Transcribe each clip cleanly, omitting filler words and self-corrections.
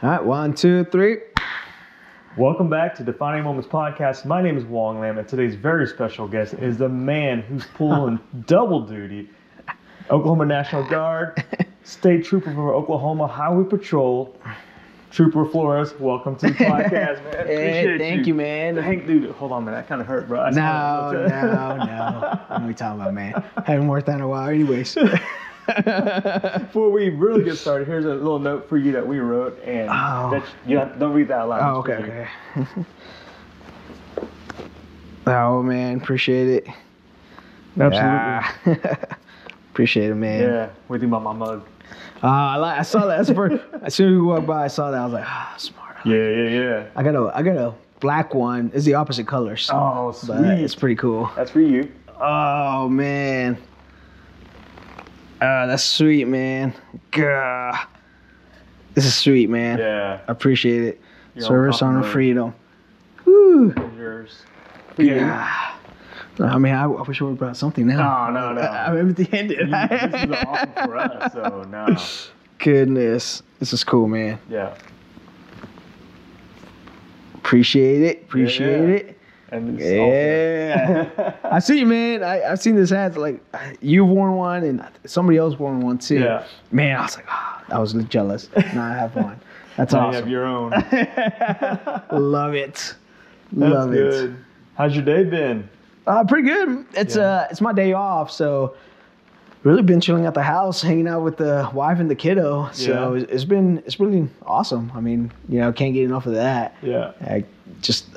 All right, 1, 2, 3. Welcome back to Defining Moments Podcast. My name is Wong Lam, and today's very special guest is the man who's pulling double duty. Oklahoma National Guard, State Trooper for Oklahoma Highway Patrol, Trooper Flores. Welcome to the podcast, man. Hey, thank you, man. Hank, dude, hold on, man. That kind of hurt, bro. No. What are we talking about, man? Haven't worked out in a while anyways. Before we really get started, here's a little note for you that we wrote, and don't read that out loud. Oh, okay. Oh, man, appreciate it. Absolutely. Appreciate it, man. Yeah, what do you think about my mug? I saw that. As soon as we walked by, I saw that. I was like, smart. Yeah. I got a black one. It's the opposite colors. Oh, sweet. But it's pretty cool. That's for you. Oh, man. That's sweet, man. Gah. This is sweet, man. Yeah. I appreciate it. Your Service, honor, freedom. Woo. Yours. Yeah. I mean, I wish I would have brought something now. No. I'm empty-handed. This is awesome for us, so no. Goodness. This is cool, man. Yeah. Appreciate it. And yeah. I see you, man. I've seen this hat. Like, you've worn one and somebody else worn one too. Yeah. Man, I was like, I was jealous. Now I have one. That's now awesome. you have your own. Love it. That's good. How's your day been? Pretty good. It's my day off, so really been chilling at the house, hanging out with the wife and the kiddo. So it's really awesome. I mean, can't get enough of that. Yeah.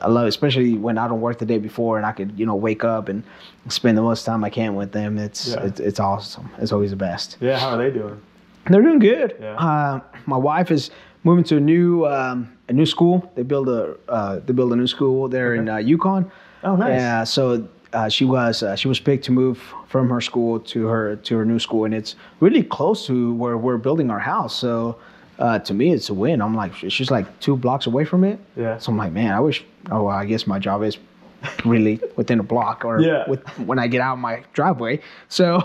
I love it, especially when I don't work the day before and I could, wake up and spend the most time I can with them. It's awesome. It's always the best. Yeah. How are they doing? They're doing good. Yeah. My wife is moving to a new school. They build a new school there in Yukon. Oh, nice. Yeah. So she was picked to move from her school to her new school, and it's really close to where we're building our house. So to me, it's a win. I'm like, she's like 2 blocks away from it. Yeah. So I'm like, man, I wish. Oh, well, I guess my job is really within a block or when I get out of my driveway. So,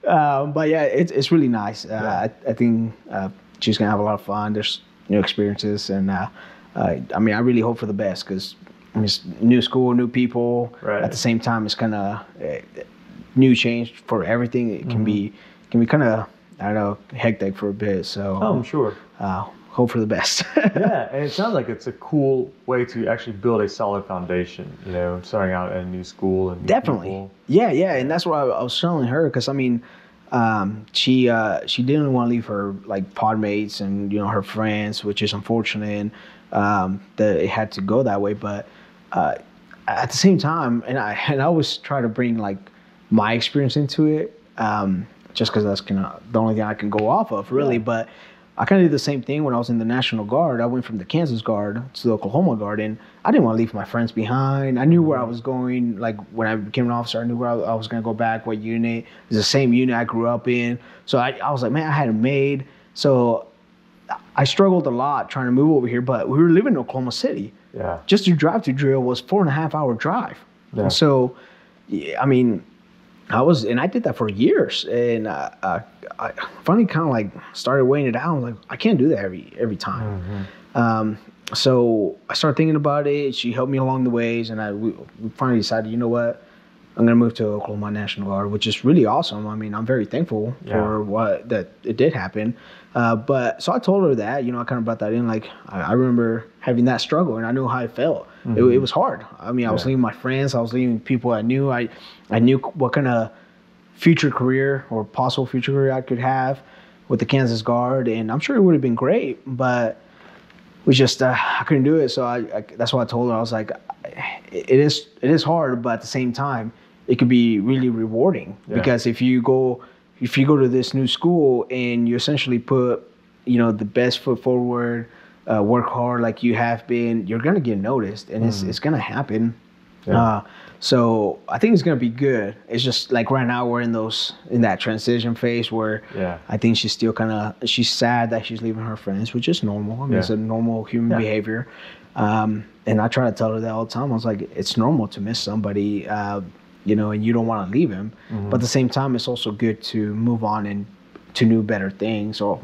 but yeah, it's really nice. I think she's gonna have a lot of fun. There's new experiences, and I really hope for the best because it's new school, new people. Right. At the same time, it's kind of new change for everything. It can be kind of, I don't know, hectic for a bit. So I'm sure. Hope for the best. Yeah, and it sounds like it's a cool way to actually build a solid foundation, starting out at a new school and new Definitely. people. Yeah, and that's what I was telling her because she didn't want to leave her like pod mates and her friends, which is unfortunate that it had to go that way. But at the same time, and I always try to bring like my experience into it, just because that's kind of the only thing I can go off of, really. Yeah. But I kind of did the same thing when I was in the National Guard. I went from the Kansas Guard to the Oklahoma Guard, and I didn't want to leave my friends behind. I knew where I was going. Like, when I became an officer, I knew where I was going to go back, what unit. It's the same unit I grew up in. So I was like, man, I had it made. So I struggled a lot trying to move over here, but we were living in Oklahoma City. Yeah. Just to drive to drill was 4.5-hour drive. Yeah. And so, I mean, I did that for years, and I finally kind of like started weighing it out. I was like, I can't do that every time. Mm-hmm. So I started thinking about it. She helped me along the ways, and we finally decided, you know what, I'm gonna move to Oklahoma National Guard, which is really awesome. I mean, I'm very thankful for that it did happen. But so I told her that, I kind of brought that in. Like, I remember having that struggle, and I knew how it felt. Mm-hmm. It was hard. I mean, I was leaving my friends. I was leaving people I knew. I knew what kind of future career or possible future career I could have with the Kansas Guard, and I'm sure it would have been great, but we just I couldn't do it. So I that's why I told her. I was like, it is hard, but at the same time, it could be really rewarding because if you go to this new school and you essentially put the best foot forward, work hard like you have been, you're gonna get noticed, and it's gonna happen. Yeah. So I think it's gonna be good. It's just like right now we're in that transition phase where I think she's still she's sad that she's leaving her friends, which is normal. I mean, it's a normal human behavior. And I try to tell her that all the time. I was like, it's normal to miss somebody, and you don't want to leave him. Mm-hmm. But at the same time, it's also good to move on and to new better things, or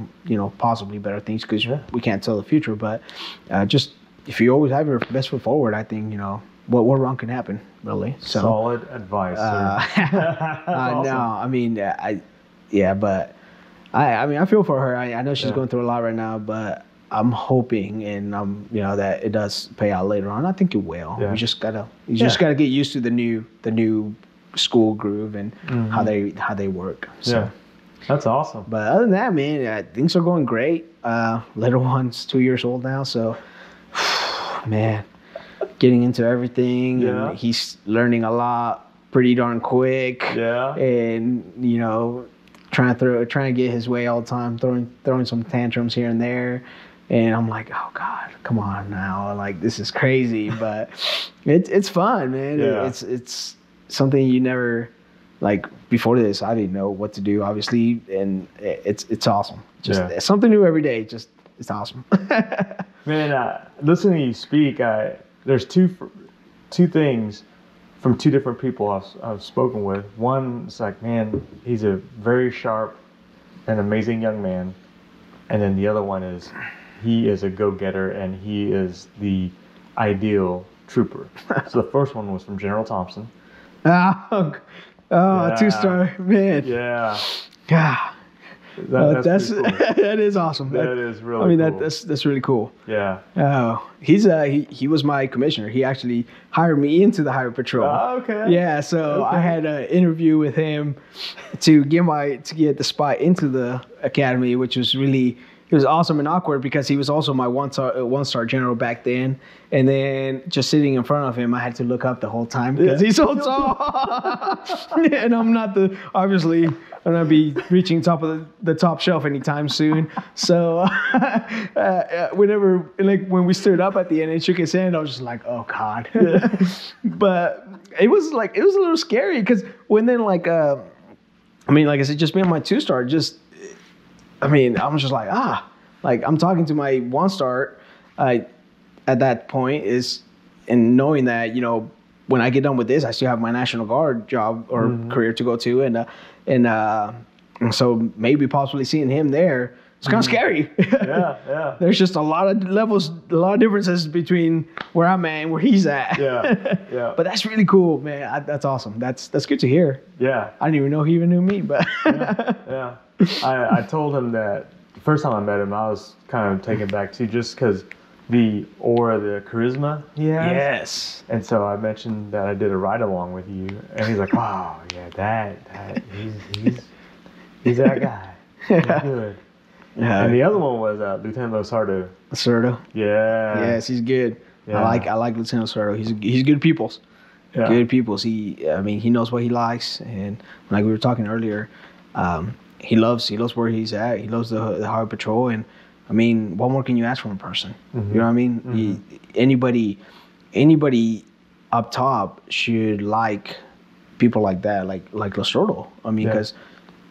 possibly better things, because we can't tell the future. But just if you always have your best foot forward, I think what wrong can happen, really. So solid advice, sir. Awesome. No, I mean, but I feel for her. I know she's going through a lot right now, but I'm hoping and that it does pay out later on. I think it will. Yeah. You just gotta get used to the new school groove and how they work. So. Yeah, that's awesome. But other than that, man, things are going great. Little one's 2 years old now, so man, getting into everything, and he's learning a lot pretty darn quick. Yeah, and trying to get his way all the time, throwing some tantrums here and there. And I'm like, oh God, come on now! Like, this is crazy, but it's fun, man. Yeah. It's something you never, like, before this, I didn't know what to do, obviously, and it's awesome. Just something new every day. Just it's awesome. Man, listening to you speak, there's two things from two different people I've spoken with. One is like, man, he's a very sharp and amazing young man, and then the other one is, he is a go-getter, and he is the ideal trooper. So the first one was from General Thompson. Oh, 2-star, man. Yeah. Yeah. That's cool. That is awesome. That is really cool. That's really cool. Yeah. Oh, he was my commissioner. He actually hired me into the Highway Patrol. Oh, okay. Yeah, so I had an interview with him to get the spot into the academy, which was really. It was awesome and awkward because he was also my one-star general back then. And then just sitting in front of him, I had to look up the whole time because he's so tall. And I'm obviously, I'm going to be reaching top of the top shelf anytime soon. So when we stood up at the end and shook his hand, I was just like, oh God. But it was a little scary because when then like I said, just being my 2-star, I was just like, I'm talking to my 1-star at that point and knowing that, when I get done with this, I still have my National Guard job or career to go to. And so maybe possibly seeing him there, it's kind of scary. Yeah. There's just a lot of levels, a lot of differences between where I'm at and where he's at. Yeah. But that's really cool, man. That's awesome. That's good to hear. Yeah. I didn't even know he even knew me, but. Yeah. I told him that the first time I met him, I was kind of taken back too, just because the aura, the charisma he has. Yes. And so I mentioned that I did a ride along with you, and he's like, "Oh yeah, that he's that guy. He's good." Yeah. And the other one was Lieutenant Losardo. Losardo. Yeah. Yes, he's good. Yeah. I like Lieutenant Losardo. He's good peoples. Yeah. Good peoples. He knows what he likes, and like we were talking earlier. He loves where he's at. He loves the Highway Patrol, and what more can you ask from a person? Mm-hmm. You know what I mean? Mm-hmm. Anybody up top should like people like that, like Losardo. Because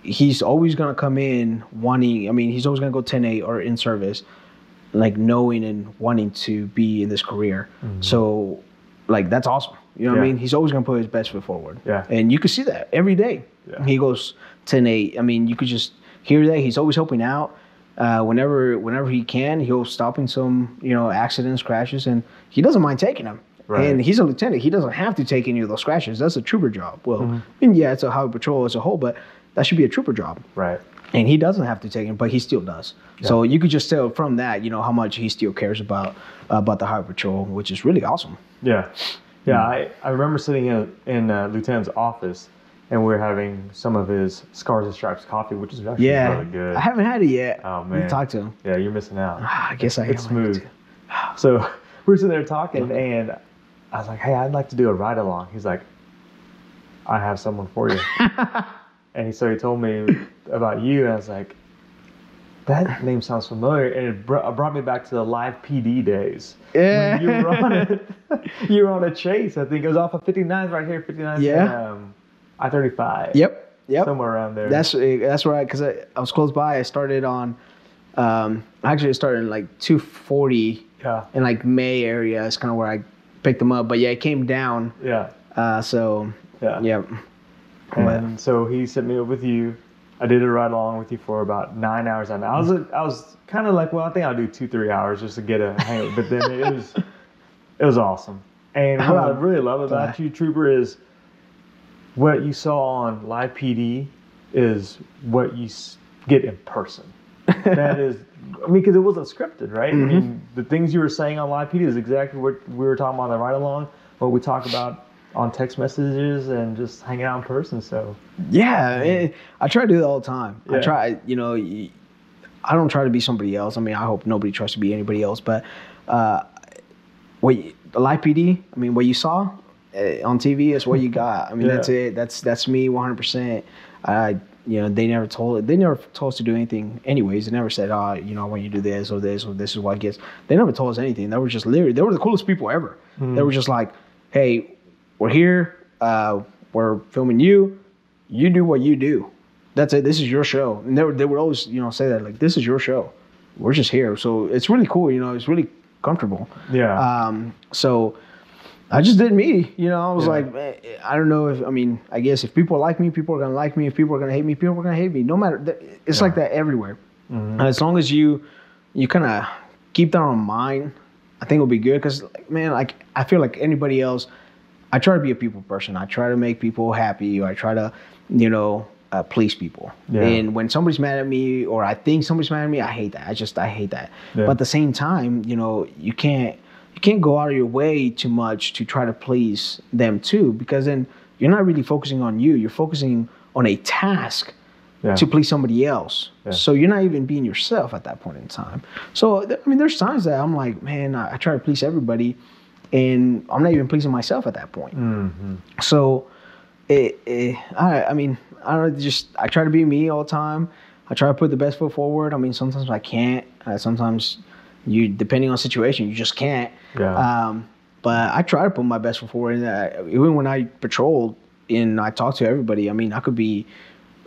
he's always gonna come in wanting. He's always gonna go 10-8 or in service, like knowing and wanting to be in this career. Mm-hmm. So, like, that's awesome. You know what I mean? He's always gonna put his best foot forward. Yeah. And you can see that every day. Yeah. He goes 10-8. You could just hear that he's always helping out. Whenever he can, he'll stop in some accidents, crashes, and he doesn't mind taking them. Right. And he's a lieutenant. He doesn't have to take any of those crashes. That's a trooper job. Well, it's a Highway Patrol as a whole, but that should be a trooper job. Right. And he doesn't have to take it, but he still does. Yeah. So you could just tell from that, how much he still cares about the Highway Patrol, which is really awesome. Yeah. Yeah, I remember sitting in Lieutenant's office, and we were having some of his Scars and Stripes coffee, which is actually really good. I haven't had it yet. Oh, man. You talked to him. Yeah, you're missing out. I guess I am. It's smooth. So we were sitting there talking, and I was like, hey, I'd like to do a ride-along. He's like, I have someone for you. And so he told me about you, and I was like, that name sounds familiar, and it brought me back to the live PD days. Yeah. When you were on a chase. I think it was off of 59 right here, 59. Yeah. I-35. Yep. Somewhere around there. That's right, because I was close by. I started on, actually I started in like 240 in like May area. It's kind of where I picked them up. But yeah, it came down. Yeah. And so he sent me up with you. I did a ride along with you for about 9 hours. And I was kind of like, well, I think I'll do 2-3 hours just to get a hang of it. But then it was awesome. And what I really love about you, Trooper, is what you saw on Live PD is what you get in person. That is, I mean, because it wasn't scripted, right? I mean, the things you were saying on Live PD is exactly what we were talking about on the ride along, what we talk about on text messages and just hanging out in person. So yeah, I try to do that all the time. Yeah. I try, I don't try to be somebody else. I mean, I hope nobody tries to be anybody else. But the Live PD, I mean, what you saw on TV is what you got. I mean, that's it. That's me 100%. They never told us to do anything anyways. They never said, I want you to do this or this is what it gets. They never told us anything. They were just literally, they were the coolest people ever. They were just like, hey, we're here. We're filming you. You do what you do. That's it. This is your show. And they would always, say that, like, this is your show. We're just here. So it's really cool. It's really comfortable. Yeah. So I just did me. I was like, man, I don't know I guess if people like me, people are going to like me. If people are going to hate me, people are going to hate me. No matter, it's like that everywhere. As long as you kind of keep that on mind, I think it'll be good. Because, man, like, I feel like anybody else, I try to be a people person. I try to make people happy. Or I try to, please people. Yeah. And when somebody's mad at me or I think somebody's mad at me, I hate that. I hate that. Yeah. But at the same time, you can't go out of your way too much to try to please them too, because then you're not really focusing on you. You're focusing on a task to please somebody else. Yeah. So you're not even being yourself at that point in time. So, there's times that I'm like, man, I try to please everybody and I'm not even pleasing myself at that point. So I try to be me all the time. I try to put the best foot forward. Sometimes I can't. Sometimes depending on the situation, you just can't. Yeah. But I try to put my best foot forward. And even when I patrolled and I talked to everybody, I could be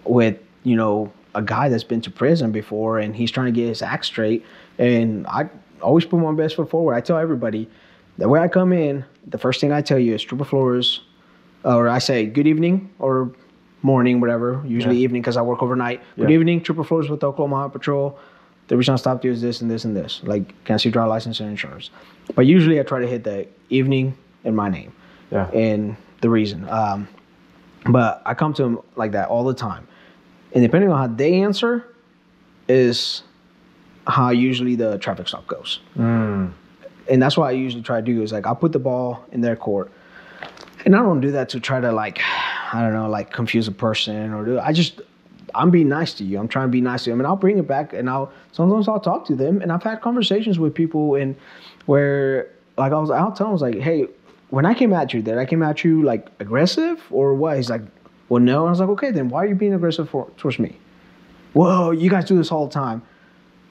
with, a guy that's been to prison before and he's trying to get his act straight. And I always put my best foot forward. I tell everybody, the way I come in, the first thing I tell you is Trooper Flores, or I say good evening or morning, whatever, usually evening because I work overnight. Good evening, Trooper Flores with the Oklahoma Patrol. The reason I stopped you is this and this and this. Like, can I see driver's license and insurance? But usually I try to hit the evening and my name and the reason. But I come to them like that all the time. And depending on how they answer is how usually the traffic stop goes. And that's what I usually try to do is, like, I'll put the ball in their court. And I don't do that to try to, like, I don't know, like, confuse a person or I'm being nice to you. I'm trying to be nice to them. And I'll bring it back and sometimes I'll talk to them. And I've had conversations with people and where, like, I'll tell them, I was like, hey, when I came at you, did I came at you, like, aggressive or what? He's like, well, no. And I was like, okay, then why are you being aggressive towards me? Whoa, you guys do this all the time.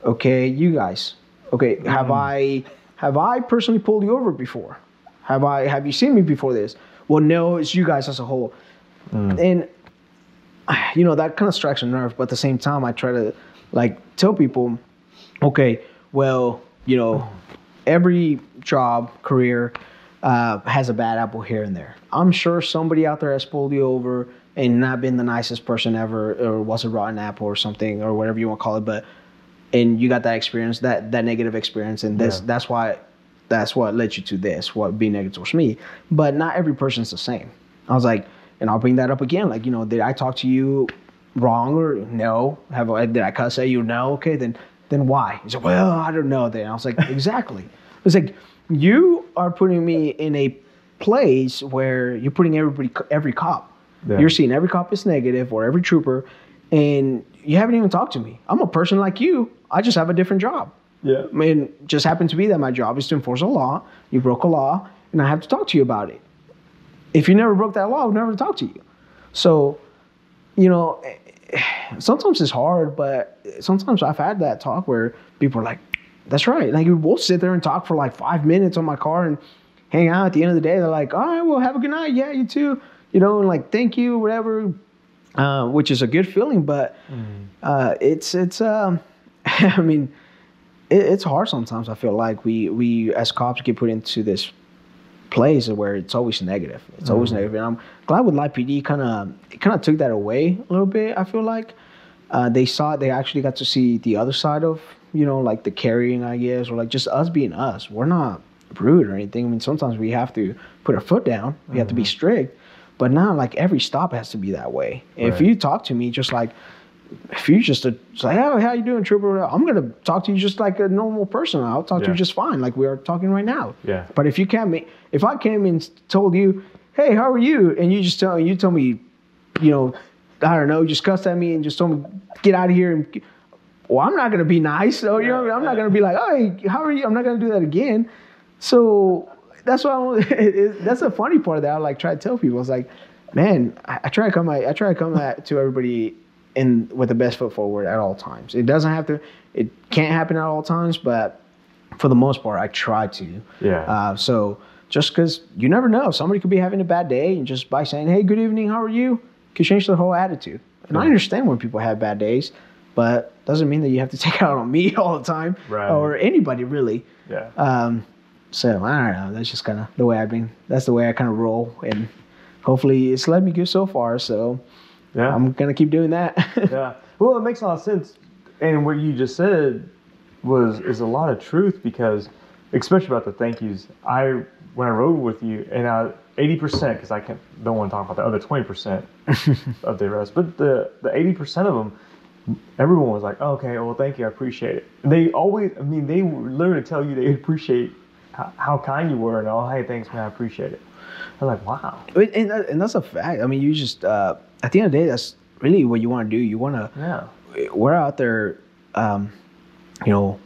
Okay, you guys. Okay, have I personally pulled you over before? Have you seen me before this? Well, no, it's you guys as a whole. And, that kind of strikes a nerve. But at the same time, I try to, like, tell people, okay, well, every job, career has a bad apple here and there. I'm sure somebody out there has pulled you over and not been the nicest person ever or was a rotten apple or something or whatever you want to call it. And you got that experience, that negative experience. And that's what led you to this, what being negative towards me. But not every person's the same. I was like, and I'll bring that up again. Like, did I talk to you wrong or no? Did I cuss at you? No. Okay, then why? He said, well, I don't know. Then I was like, exactly. It's like, you are putting me in a place where you're putting every cop. Yeah. You're seeing every cop is negative or every trooper, and you haven't even talked to me. I'm a person like you. I just have a different job. Yeah. Just happened to be that my job is to enforce a law. You broke a law, and I have to talk to you about it. If you never broke that law, I would never talk to you. So, sometimes it's hard, but sometimes I've had that talk where people are like, that's right. Like, we'll sit there and talk for like 5 minutes on my car and hang out. At the end of the day, they're like, all right, well, have a good night. Yeah, you too. And like, thank you, whatever, which is a good feeling. But it's it's hard sometimes. I feel like we as cops get put into this place where it's always negative. It's always negative. And I'm glad with Live PD kind of took that away a little bit, I feel like. they actually got to see the other side of, like the carrying, I guess, or like just us being us. We're not rude or anything. I mean, sometimes we have to put our foot down. We have to be strict, but not like every stop has to be that way. Right. If you talk to me just like, if you just say, "Oh, how you doing, trooper?" I'm gonna talk to you just like a normal person. I'll talk to you just fine, like we are talking right now. Yeah. But if I came and told you, "Hey, how are you?" and you told me, I don't know, just cussed at me and just told me, "Get out of here," and well, I'm not gonna be nice. So I'm not gonna be like, "Hey, how are you?" I'm not gonna do that again. So that's why that's the funny part that I like try to tell people. It's like, man, I try to come to everybody with the best foot forward at all times. It can't happen at all times, but for the most part, I try to. Yeah. So just because you never know, somebody could be having a bad day, and just by saying, "Hey, good evening, how are you?" could change their whole attitude. And I understand when people have bad days, but doesn't mean that you have to take it out on me all the time, right, or anybody really. Yeah. So I don't know. That's just kind of the way that's the way I kind of roll, and hopefully it's led me good so far. So yeah, I'm gonna keep doing that. Yeah. Well, it makes a lot of sense, and what you just said is a lot of truth, because especially about the thank yous. When I rode with you, and 80%, because don't want to talk about the other 20% of the rest, but the 80% of them, everyone was like, "Oh, okay, well, thank you, I appreciate it." They always, they literally tell you they appreciate how kind you were, and "Hey, thanks, man, I appreciate it." I'm like, wow. And that's a fact. I mean, you just, at the end of the day, that's really what you want to do. You want to, we're out there, I don't know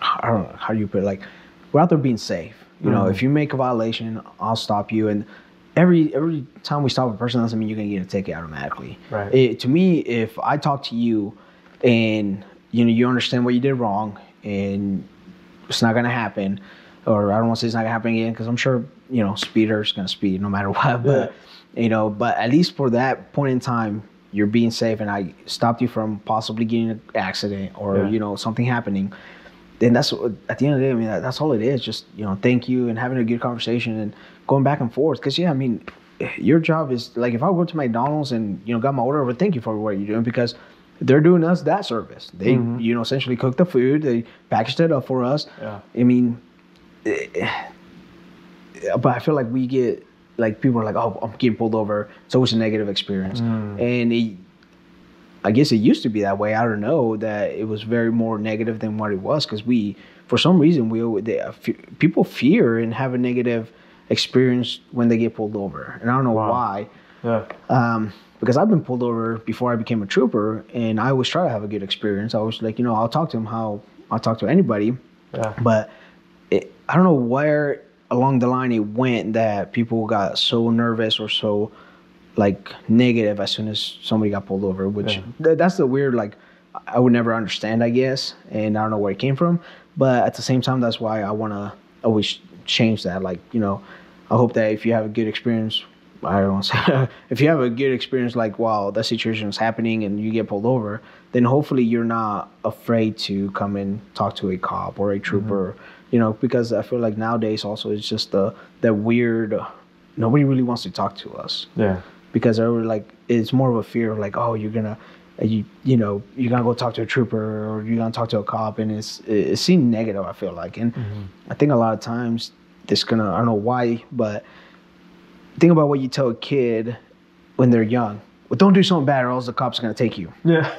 how you put it, like, we're out there being safe. If you make a violation, I'll stop you. And every time we stop a person, doesn't mean you're going to get a ticket automatically. Right. To me, if I talk to you and, you understand what you did wrong and it's not going to happen, or I don't want to say it's not going to happen again, because I'm sure, speeder's going to speed no matter what. But, but at least for that point in time, you're being safe, and I stopped you from possibly getting an accident or, something happening. Then that's, at the end of the day, that's all it is. Just, thank you and having a good conversation and going back and forth. Because, your job is, like, if I go to McDonald's and, got my order over, thank you for what you're doing, because they're doing us that service. They, essentially cook the food. They packaged it up for us. Yeah. But I feel like we get, like, people are like, "Oh, I'm getting pulled over." It's always a negative experience. And I guess it used to be that way. I don't know, that it was very more negative than what it was, because for some reason, people fear and have a negative experience when they get pulled over, and I don't know why. Yeah. Because I've been pulled over before I became a trooper, and I always try to have a good experience. I was like, I'll talk to him how I'll talk to anybody. Yeah. But I don't know where along the line it went that people got so nervous or so, like, negative as soon as somebody got pulled over, which that's the weird, like, I would never understand, I guess, and I don't know where it came from. But at the same time, that's why I want to always change that. Like, I hope that if you have a good experience, I don't want to say, if you have a good experience, like, while that situation is happening and you get pulled over, then hopefully you're not afraid to come and talk to a cop or a trooper, because I feel like nowadays also it's just that weird, nobody really wants to talk to us. Yeah. Because they're like, it's more of a fear of, like, oh, you're gonna go talk to a trooper, or you're gonna talk to a cop, and it's seen negative, I feel like. And I think a lot of times I don't know why, but think about what you tell a kid when they're young. Well, don't do something bad, or else the cops are gonna take you. Yeah.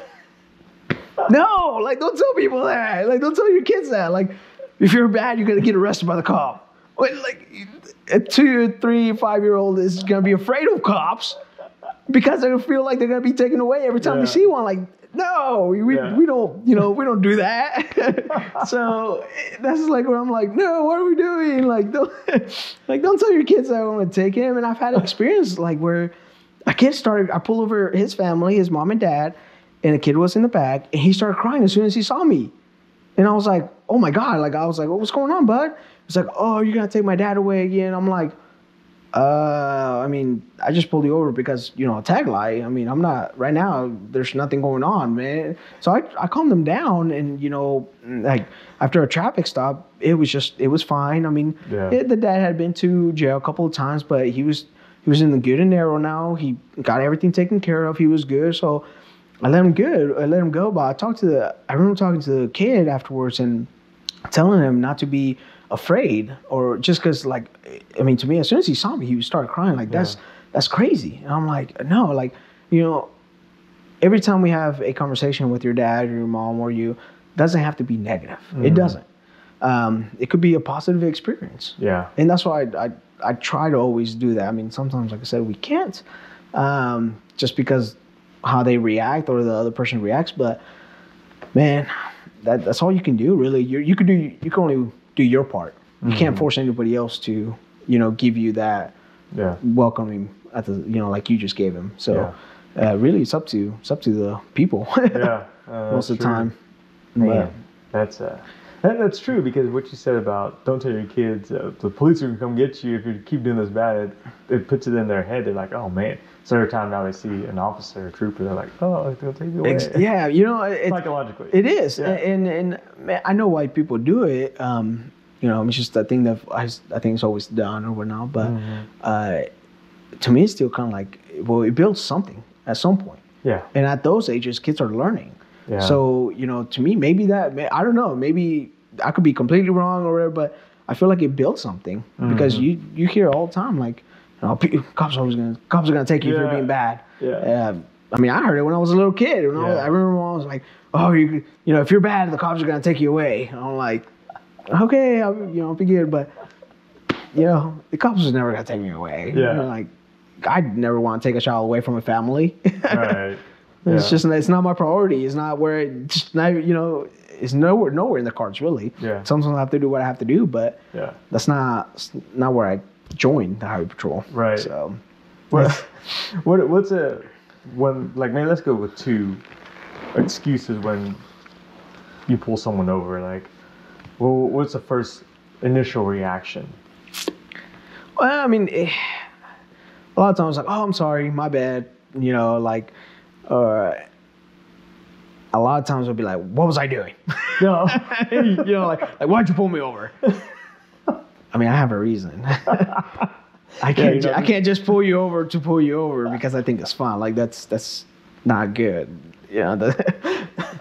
No, like, don't tell people that. Like, don't tell your kids that. Like, if you're bad, you're gonna get arrested by the cop. Like, a 2, 3, 5-year-old is gonna be afraid of cops because they feel like they're gonna be taken away every time they see one. Like, no, we don't, we don't do that. So that's like where I'm like, no, what are we doing? Like, don't tell your kids that I want to take him. And I've had an experience like where a kid I pulled over his family, his mom and dad, and a kid was in the back, and he started crying as soon as he saw me. And I was like, oh my God. Like, I was like, what's going on, bud? It's like, oh, you're going to take my dad away again. I'm like, I just pulled you over because, a tag light. I'm not, right now, there's nothing going on, man. So I calmed him down, and, like, after a traffic stop, it was fine. The dad had been to jail a couple of times, but he was in the good and narrow now. He got everything taken care of. He was good. So I let him go. But I remember talking to the kid afterwards and telling him not to be afraid, or just because, like, I mean, to me, as soon as he saw me, he would start crying. Like, that's crazy. And I'm like, no, like, you know, every time we have a conversation with your dad or your mom or you, doesn't have to be negative. It doesn't. It could be a positive experience. Yeah. And that's why I try to always do that. I mean, sometimes, like I said, we can't, just because how they react or the other person reacts. But man, that's all you can do, really. You can only do your part. You can't force anybody else to, you know, give you that welcoming at the, you know, like you just gave him. So really, it's up to the people. Most of the time. Man, that's true, because what you said about don't tell your kids the police are gonna come get you if you keep doing this bad, it puts it in their head. They're like, oh man. So every time now they see an officer or trooper, they're like, oh, it's gonna take you away. Yeah, you know, psychologically, it is, and man, I know why people do it. You know, it's just a thing that I think it's always done or whatnot. But to me, it's still kind of like, well, it builds something at some point. Yeah. And at those ages, kids are learning. Yeah. So, you know, to me, maybe I don't know, maybe I could be completely wrong or whatever, but I feel like it built something because you hear all the time, like, you know, cops are gonna take you if you're being bad. Yeah. I mean, I heard it when I was a little kid. I remember when I was like, oh, you know, if you're bad, the cops are gonna take you away. And I'm like, okay, I'll be good, but you know, the cops are never gonna take me away. Yeah. You know, like, I'd never want to take a child away from a family. Right. It's not my priority. It's not where it's nowhere in the cards, really. Yeah. Sometimes I have to do what I have to do, but that's not where I joined the Highway Patrol. Right. So, what's maybe let's go with 2 excuses when you pull someone over. Like, well, what's the first initial reaction? Well, I mean, a lot of times, like, oh, I'm sorry, my bad. You know, like, a lot of times I'll be like, what was I doing? No. You know, like, why'd you pull me over? I mean, I have a reason. I can't just pull you over to pull you over because I think it's fun. Like, that's not good. You know,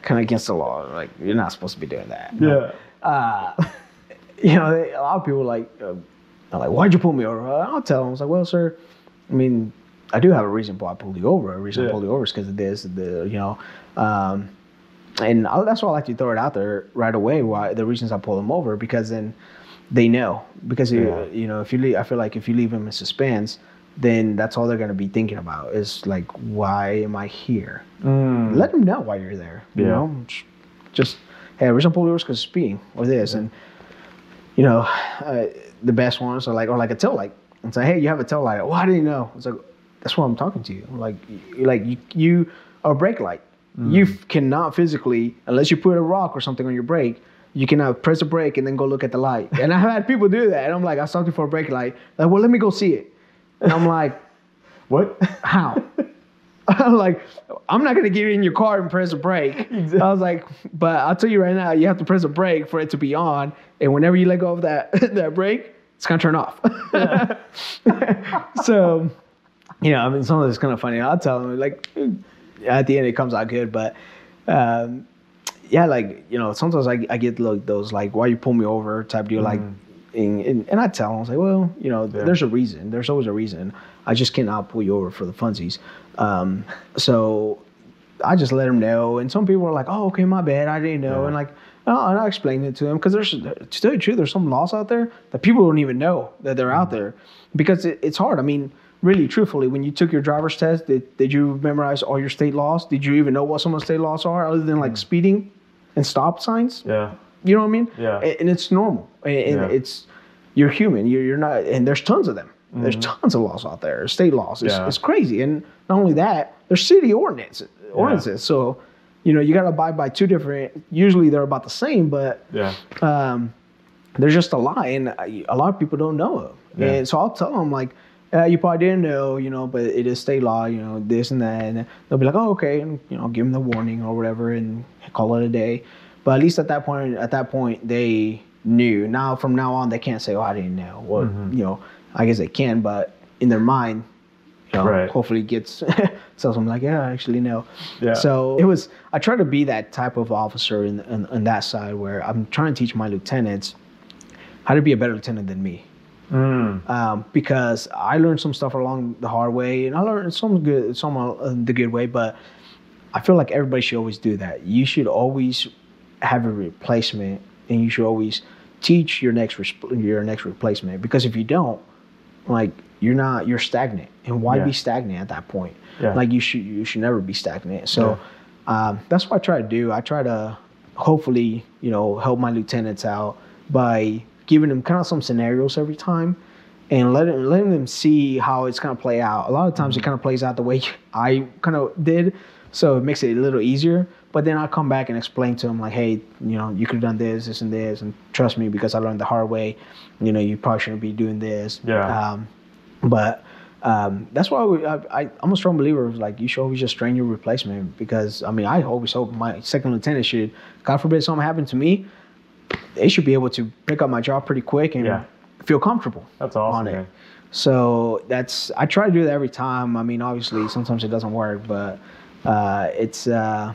kind of against the law. Like, you're not supposed to be doing that. Yeah. You know, a lot of people are like, why'd you pull me over? I'll tell them. I was like, well, sir, I mean, I do have a reason why I pulled you over. A reason I pulled you over is because of this, you know. And that's why I like to throw it out there right away, why the reasons I pull them over, because then they know. Because, you know, I feel like if you leave them in suspense, then that's all they're going to be thinking about is, like, why am I here? Let them know why you're there. You know, just, hey, the reason I pulled you over is because of speeding or this. And, you know, the best ones are like a tail light. And say, hey, you have a tail light. Well, I didn't know. It's like, that's why I'm talking to you. Like you are a brake light. You cannot physically, unless you put a rock or something on your brake, you cannot press the brake and then go look at the light. And I've had people do that. And I'm like, I stopped you for a brake light. Like, well, let me go see it. And I'm like, what? How? I'm like, I'm not going to get in your car and press a brake. Exactly. I was like, but I'll tell you right now, you have to press a brake for it to be on. And whenever you let go of that brake, it's going to turn off. So, you know, I mean, some of this is kind of funny. I'll tell them, like, at the end, it comes out good. But, like, you know, sometimes I get those, like, why you pull me over type deal, like, and I tell them, I was like, well, you know, there's a reason. There's always a reason. I just cannot pull you over for the funsies. So I just let them know. And some people are like, oh, okay, my bad. I didn't know. And, like, and I explained it to them, because to tell you the truth, there's some laws out there that people don't even know that they're out there, because it's hard. I mean, really, truthfully, when you took your driver's test, did you memorize all your state laws? Did you even know what some of the state laws are, other than, like, speeding and stop signs? Yeah. You know what I mean? Yeah. And it's normal. And you're human. You're not, and there's tons of them. There's tons of laws out there, state laws. It's crazy. And not only that, there's city ordinances. So, you know, you got to abide by 2 different, usually they're about the same, but there's just a lot, and a lot of people don't know it. Yeah. And so I'll tell them, like, you probably didn't know, you know, but it is state law, you know, this and that. And they'll be like, oh, okay. And, you know, give them the warning or whatever and call it a day. But at least at that point, they knew. Now, from now on, they can't say, oh, I didn't know. Well, you know, I guess they can, but in their mind, hopefully gets tells them like, yeah, actually no. Yeah. So I try to be that type of officer in that side where I'm trying to teach my lieutenants how to be a better lieutenant than me. Because I learned some stuff along the hard way, and I learned some the good way, but I feel like everybody should always do that. You should always have a replacement, and you should always teach your next replacement, because if you don't, like, you're stagnant, and why be stagnant at that point? Like, you should never be stagnant. So that's what I try to do. I try to hopefully help my lieutenants out by giving them kind of some scenarios every time, and letting them see how it's going to play out. A lot of times it kind of plays out the way I kind of did, so it makes it a little easier. But then I'll come back and explain to them like, hey, you could have done this, and this, and trust me, because I learned the hard way. You probably shouldn't be doing this. But that's why I'm a strong believer of, like, you should always just train your replacement, because I always hope my second lieutenant should, God forbid something happened to me, they should be able to pick up my job pretty quick and feel comfortable. That's awesome, on it. Man. So I try to do that every time. Obviously sometimes it doesn't work, but it's I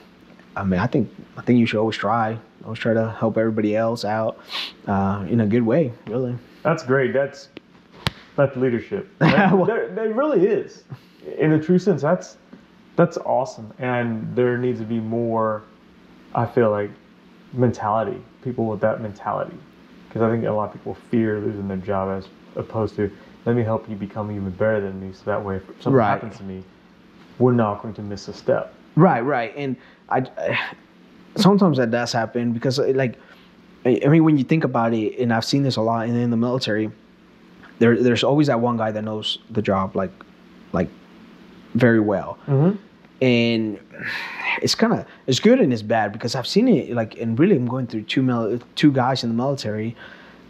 think you should always try to help everybody else out in a good way, really. That's great. That's leadership. That really is. In a true sense, that's awesome. And there needs to be more, I feel like, mentality, people with that mentality, because I think a lot of people fear losing their job as opposed to, let me help you become even better than me, so that way if something happens to me, we're not going to miss a step. Right. And I sometimes that does happen, because, like, when you think about it, and I've seen this a lot in the military, there's always that one guy that knows the job like very well. And it's good and it's bad, because I've seen it, like, and really I'm going through two guys in the military,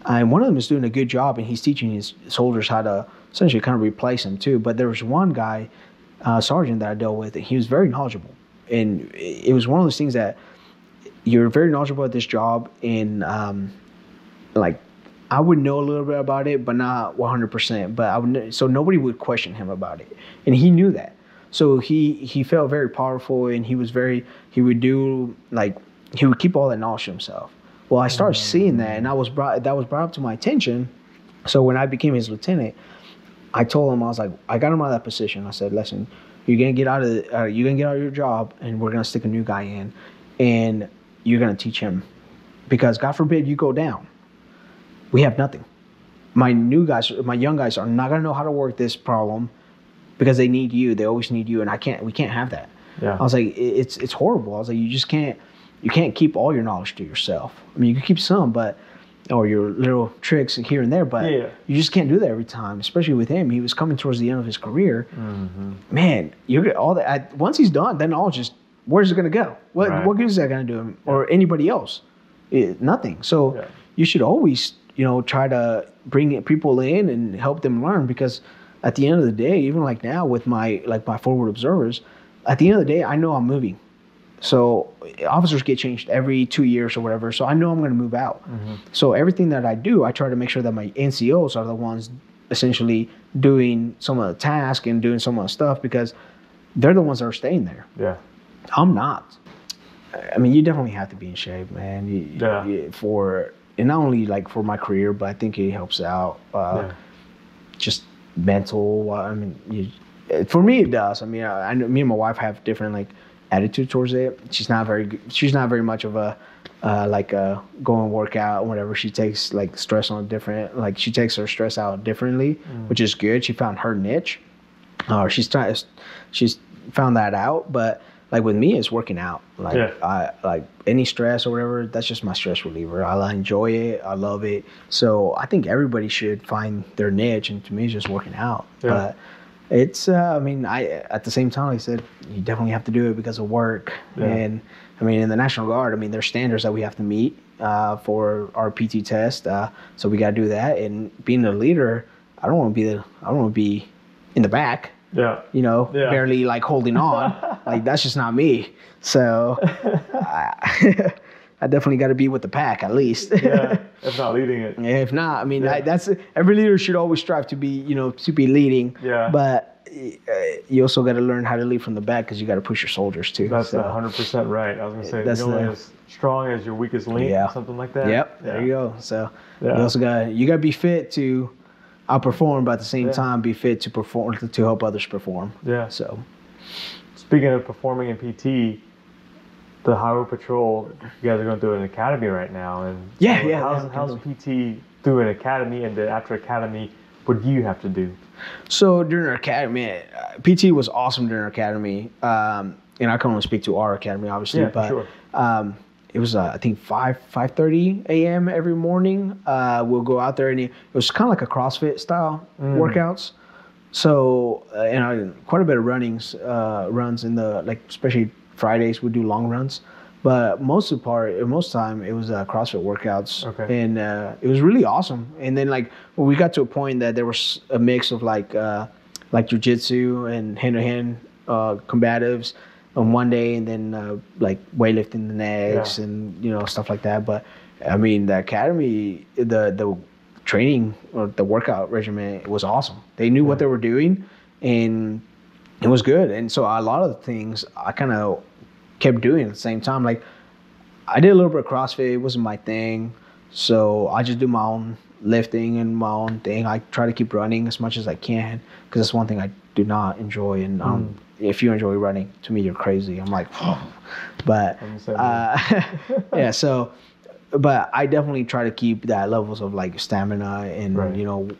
and one of them is doing a good job, and he's teaching his soldiers how to essentially kind of replace him too. But there was one guy, sergeant, that I dealt with, and he was very knowledgeable, and it was one of those things that you're very knowledgeable at this job, and like, I would know a little bit about it, but not 100%. But so nobody would question him about it, and he knew that. So he felt very powerful, and he would keep all that knowledge to himself. Well, I started seeing that, and that was brought up to my attention. So when I became his lieutenant, I told him, I was like, I got him out of that position. I said, listen, you're gonna get out of your job, and we're gonna stick a new guy in, and you're gonna teach him, because God forbid you go down, we have nothing. My young guys are not gonna know how to work this problem, because they need you. They always need you, and we can't have that. I was like, it's horrible. I was like, you can't keep all your knowledge to yourself. You can keep some, or your little tricks here and there, but you just can't do that every time. Especially with him, he was coming towards the end of his career. Man, you get all that. Once he's done, then where's it gonna go? What good is that gonna do him or anybody else? Nothing. So you should always, try to bring people in and help them learn, because at the end of the day, even like now with my forward observers, at the end of the day, I know I'm moving. So officers get changed every 2 years or whatever. So I know I'm going to move out. So everything that I do, I try to make sure that my NCOs are the ones essentially doing some of the task and doing some of the stuff, because they're the ones that are staying there. I'm not. You definitely have to be in shape, man. And not only like for my career, but I think it helps out. Just mental. For me it does. I know me and my wife have different attitude towards it. She's not very much of a go and work out or whatever. She takes stress on different, she takes her stress out differently, which is good. She found her niche. She's found that out. But with me, it's working out. I any stress or whatever, that's just my stress reliever. I enjoy it. I love it. So I think everybody should find their niche, and to me, it's just working out. But it's at the same time, like I said, you definitely have to do it because of work. And in the National Guard, there's standards that we have to meet for our PT test. So we got to do that. And being a leader, I don't want to be in the back. Barely holding on. That's just not me. So I definitely got to be with the pack at least. Yeah, if not leading it. If not, I mean, that's every leader should always strive to be, to be leading. Yeah. But you also got to learn how to lead from the back because you got to push your soldiers too. That's 100% right. I was gonna say you're only as strong as your weakest link, something like that. Yep. There you go. So you also got to be fit to outperform, but at the same time be fit to perform to help others perform. Yeah. So speaking of performing in PT, the Highway Patrol, you guys are going through an academy right now, and how's PT through an academy, and then after academy, what do you have to do? So during our academy, PT was awesome during our academy, and I can only speak to our academy, obviously, but sure. It was I think 5:30 a.m. every morning. We'll go out there, and it was kind of like a CrossFit style workouts. So quite a bit of runs in the especially Fridays we do long runs, but most time it was CrossFit workouts, and it was really awesome. And then when we got to a point that there was a mix of like jiu-jitsu and hand-to-hand combatives on one day, and then weightlifting the next, and stuff like that. But I mean, the academy, the training or the workout regimen was awesome. They knew what they were doing, and it was good. And so a lot of the things I kind of kept doing at the same time. Like I did a little bit of CrossFit. It wasn't my thing. So I just do my own lifting and my own thing. I try to keep running as much as I can because that's one thing I do not enjoy. And if you enjoy running, to me, you're crazy. I'm like, but yeah. So, but I definitely try to keep that levels of stamina and,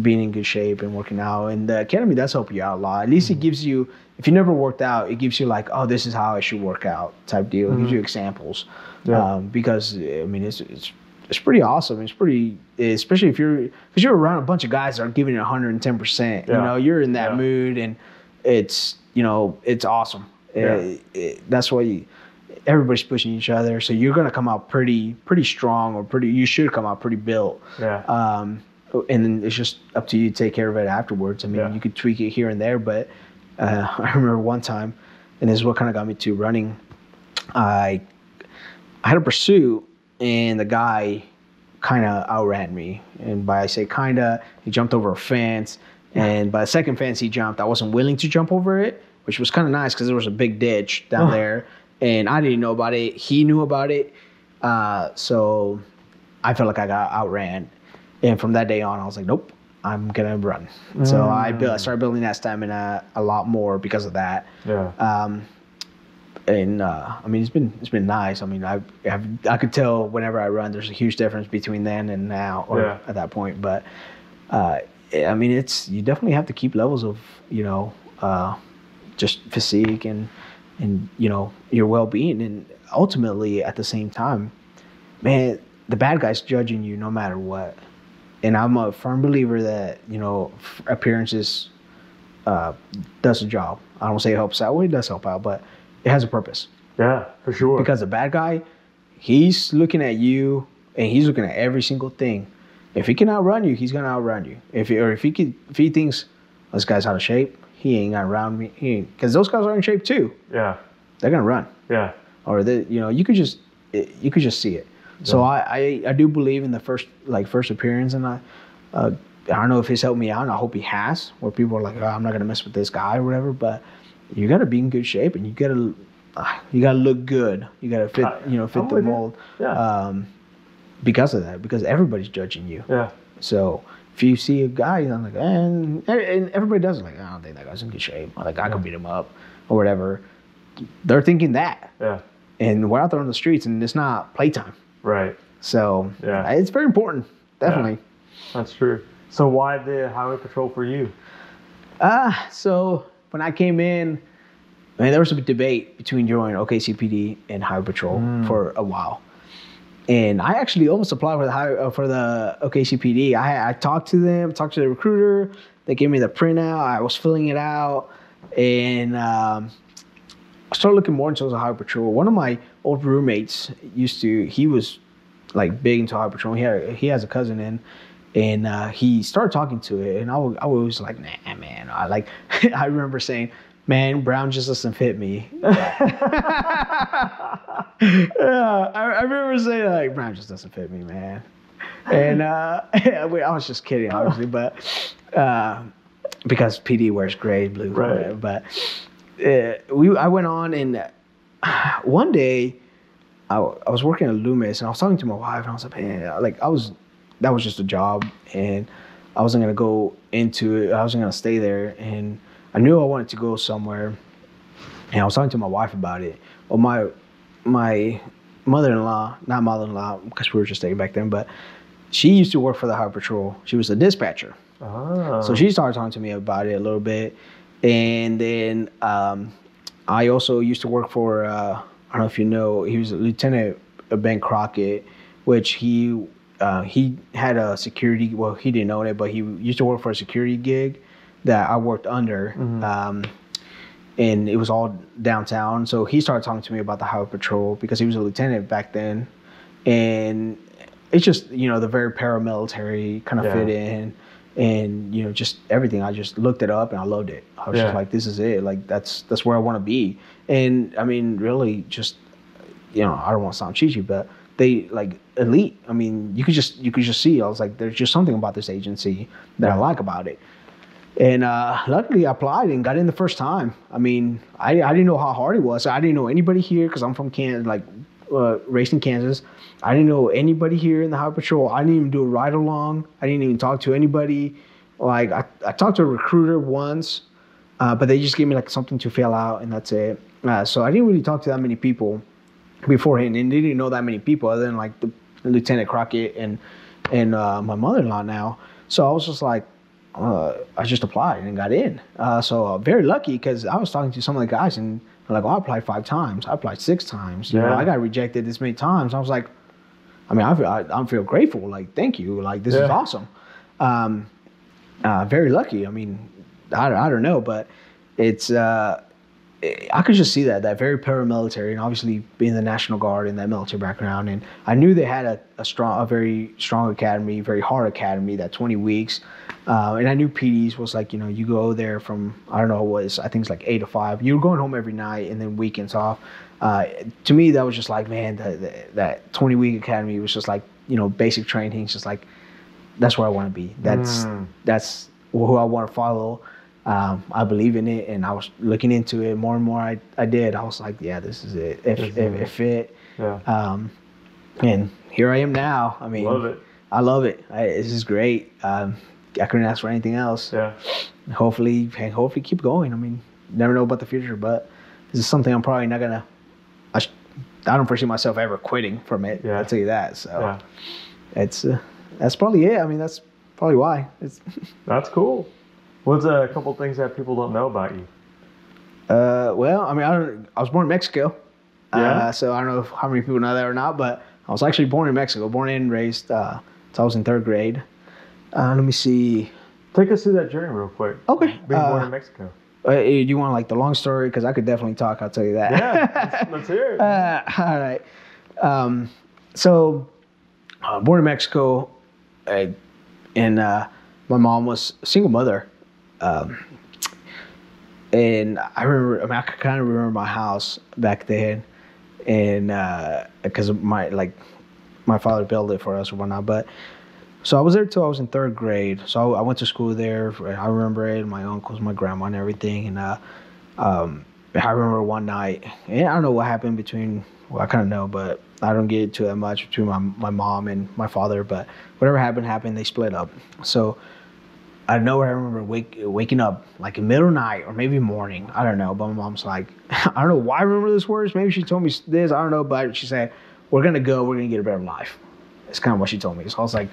being in good shape and working out. And the academy does help you out a lot. At least it gives you, if you never worked out, it gives you oh, this is how I should work out type deal. It gives you examples. Because I mean, it's pretty awesome. It's pretty, especially because you're around a bunch of guys that are giving it 110%. You're in that mood, and it's awesome. That's why everybody's pushing each other. So you're gonna come out pretty strong, or you should come out pretty built. And then it's just up to you to take care of it afterwards. I mean, you could tweak it here and there, but I remember one time, and this is what kind of got me to running. I had a pursuit, and the guy kind of outran me. And by I say kind of, he jumped over a fence. And by the second fence he jumped, I wasn't willing to jump over it, which was kind of nice because there was a big ditch down there. And I didn't know about it. He knew about it. So I felt like I got outran. And from that day on, I was like, nope, I'm going to run. So I started building that stamina a lot more because of that. And I mean, it's been nice. I mean, I could tell whenever I run, there's a huge difference between then and now, or at that point. But I mean, you definitely have to keep levels of just physique and your well-being, and ultimately at the same time, man, the bad guy's judging you no matter what. And I'm a firm believer that appearances does the job. I don't say it helps out. Well, it does help out, but it has a purpose. Yeah, for sure. Because the bad guy, he's looking at you, and he's looking at every single thing. If he can outrun you, he's gonna outrun you. If he thinks this guy's out of shape, he ain't gonna outrun me. Because those guys are in shape too. Yeah, they're gonna run. Yeah, or you could just see it. Yeah. So I do believe in the first appearance, and I don't know if he's helped me out, and I hope he has. Where people are like, oh, I'm not gonna mess with this guy or whatever, but you gotta be in good shape, and you gotta look good. You gotta fit the mold. Yeah. Because of that, because everybody's judging you. Yeah. So if you see a guy, I'm like, and everybody does it. Like, I don't think that guy's in good shape. Or like, I could beat him up, or whatever. They're thinking that. Yeah. And we're out there on the streets, and it's not playtime. Right. So it's very important. Definitely. Yeah. That's true. So why the Highway Patrol for you? So when I came in, there was a debate between joining OKCPD and Highway Patrol for a while. And I actually almost applied for the OKCPD. I talked to the recruiter. They gave me the printout. I was filling it out, and I started looking more into the Highway Patrol. One of my old roommates he was like big into Highway Patrol. He has a cousin in, and he started talking to it, and I was like, nah, man. I remember saying, Man, brown just doesn't fit me. I remember saying like, brown just doesn't fit me, man. And I was just kidding, obviously, but because PD wears gray, blue, right? But I went on, and one day I was working at Loomis, and I was talking to my wife, and I was like, man, that was just a job, and I wasn't gonna go into it. I wasn't gonna stay there, and I knew I wanted to go somewhere, and I was talking to my wife about it. Well, my mother-in-law, not mother-in-law, because we were just dating back then, but she used to work for the Highway Patrol. She was a dispatcher. Oh. So she started talking to me about it a little bit. And then I also used to work for, I don't know if you know, he was Lieutenant Ben Crockett, which he had a security, well, he didn't own it, but he used to work for a security gig that I worked under. Mm-hmm. And it was all downtown. So he started talking to me about the Highway Patrol because he was a lieutenant back then. And it's just, the very paramilitary kind of fit in, and, just everything. I just looked it up and I loved it. I was just like, this is it. Like, that's where I want to be. And I mean, really just, I don't want to sound cheesy, but they like elite. I mean, you could just see, I was like, there's just something about this agency that I like about it. And luckily I applied and got in the first time. I mean, I didn't know how hard it was. I didn't know anybody here because I'm from Kansas, raised in Kansas. I didn't know anybody here in the Highway Patrol. I didn't even do a ride along. I didn't even talk to anybody. Like I talked to a recruiter once, but they just gave me like something to fill out and that's it. So I didn't really talk to that many people beforehand, and they didn't know that many people other than like the Lieutenant Crockett and my mother-in-law now. So I was just like, I just applied and got in. So very lucky because I was talking to some of the guys and they're like, I applied 5 times. I applied 6 times. I got rejected this many times. I was like, I mean, I feel grateful. Like, thank you. Like, this is awesome. Very lucky. I mean, I don't know, but it's I could just see that very paramilitary, and obviously being the National Guard and that military background. And I knew they had a very strong academy, very hard academy, that 20 weeks. And I knew PD's was like, you go there from, I don't know, I think it's like 8 to 5. You were going home every night and then weekends off. To me, that was just like, man, that 20-week academy was just like, basic training. It's just like, that's where I want to be. That's who I want to follow. I believe in it, and I was looking into it more and more. I did. I was like, yeah, this is it. It fit. Yeah. And here I am now. I mean, love it. I love it. This is great. I couldn't ask for anything else. Yeah. Hopefully keep going. I mean, never know about the future, but this is something I'm probably not gonna. I don't foresee myself ever quitting from it. Yeah. I'll tell you that. So, it's that's probably it. I mean, that's probably why. That's cool. What's a couple things that people don't know about you? Well, I mean, I was born in Mexico. Yeah. So I don't know how many people know that or not, but I was actually born in Mexico, born and raised. So I was in 3rd grade. Let me see. Take us through that journey real quick. Okay. Being born in Mexico. Do you want like the long story? Because I could definitely talk. I'll tell you that. Yeah, let's hear it. All right. So, born in Mexico, and my mom was a single mother. And I remember, I can kind of remember my house back then, and because my father built it for us or whatnot. But so I was there till I was in 3rd grade. So I went to school there. I remember it, my uncles, my grandma, and everything. And I remember one night, and I don't know what happened between. Well, I kind of know, but I don't get into that much between my mom and my father. But whatever happened. They split up. So I know I remember waking up like in middle of the night or maybe morning. I don't know. But my mom's like, I don't know why I remember this words. Maybe she told me this. I don't know. But she said, we're going to get a better life. It's kind of what she told me. So I was like,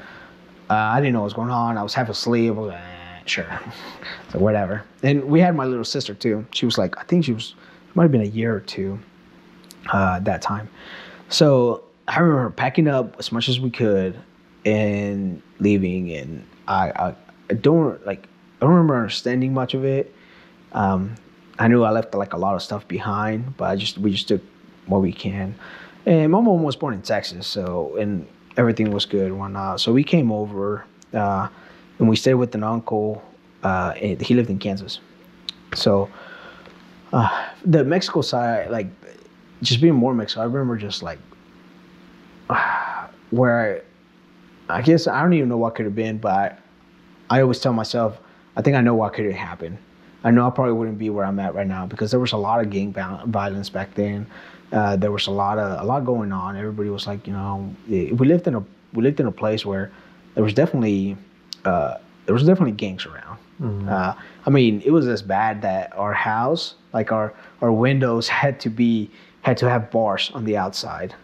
I didn't know what was going on. I was half asleep. I was like, sure. So whatever. And we had my little sister too. She was like, I think it might have been a year or 2 at that time. So I remember packing up as much as we could and leaving. And I don't remember understanding much of it. I knew I left like a lot of stuff behind, but we just took what we can. And my mom was born in Texas, and everything was good and whatnot. So we came over, and we stayed with an uncle. And he lived in Kansas. So The Mexico side, like just being more Mexico, I remember just like where I guess I don't even know what could have been, but I always tell myself, I think I know what could have happened. I know I probably wouldn't be where I'm at right now because there was a lot of gang violence back then. There was a lot going on. Everybody was like, we lived in a place where there was definitely gangs around. Mm-hmm. I mean, it was as bad that our house, like our windows, had to have bars on the outside.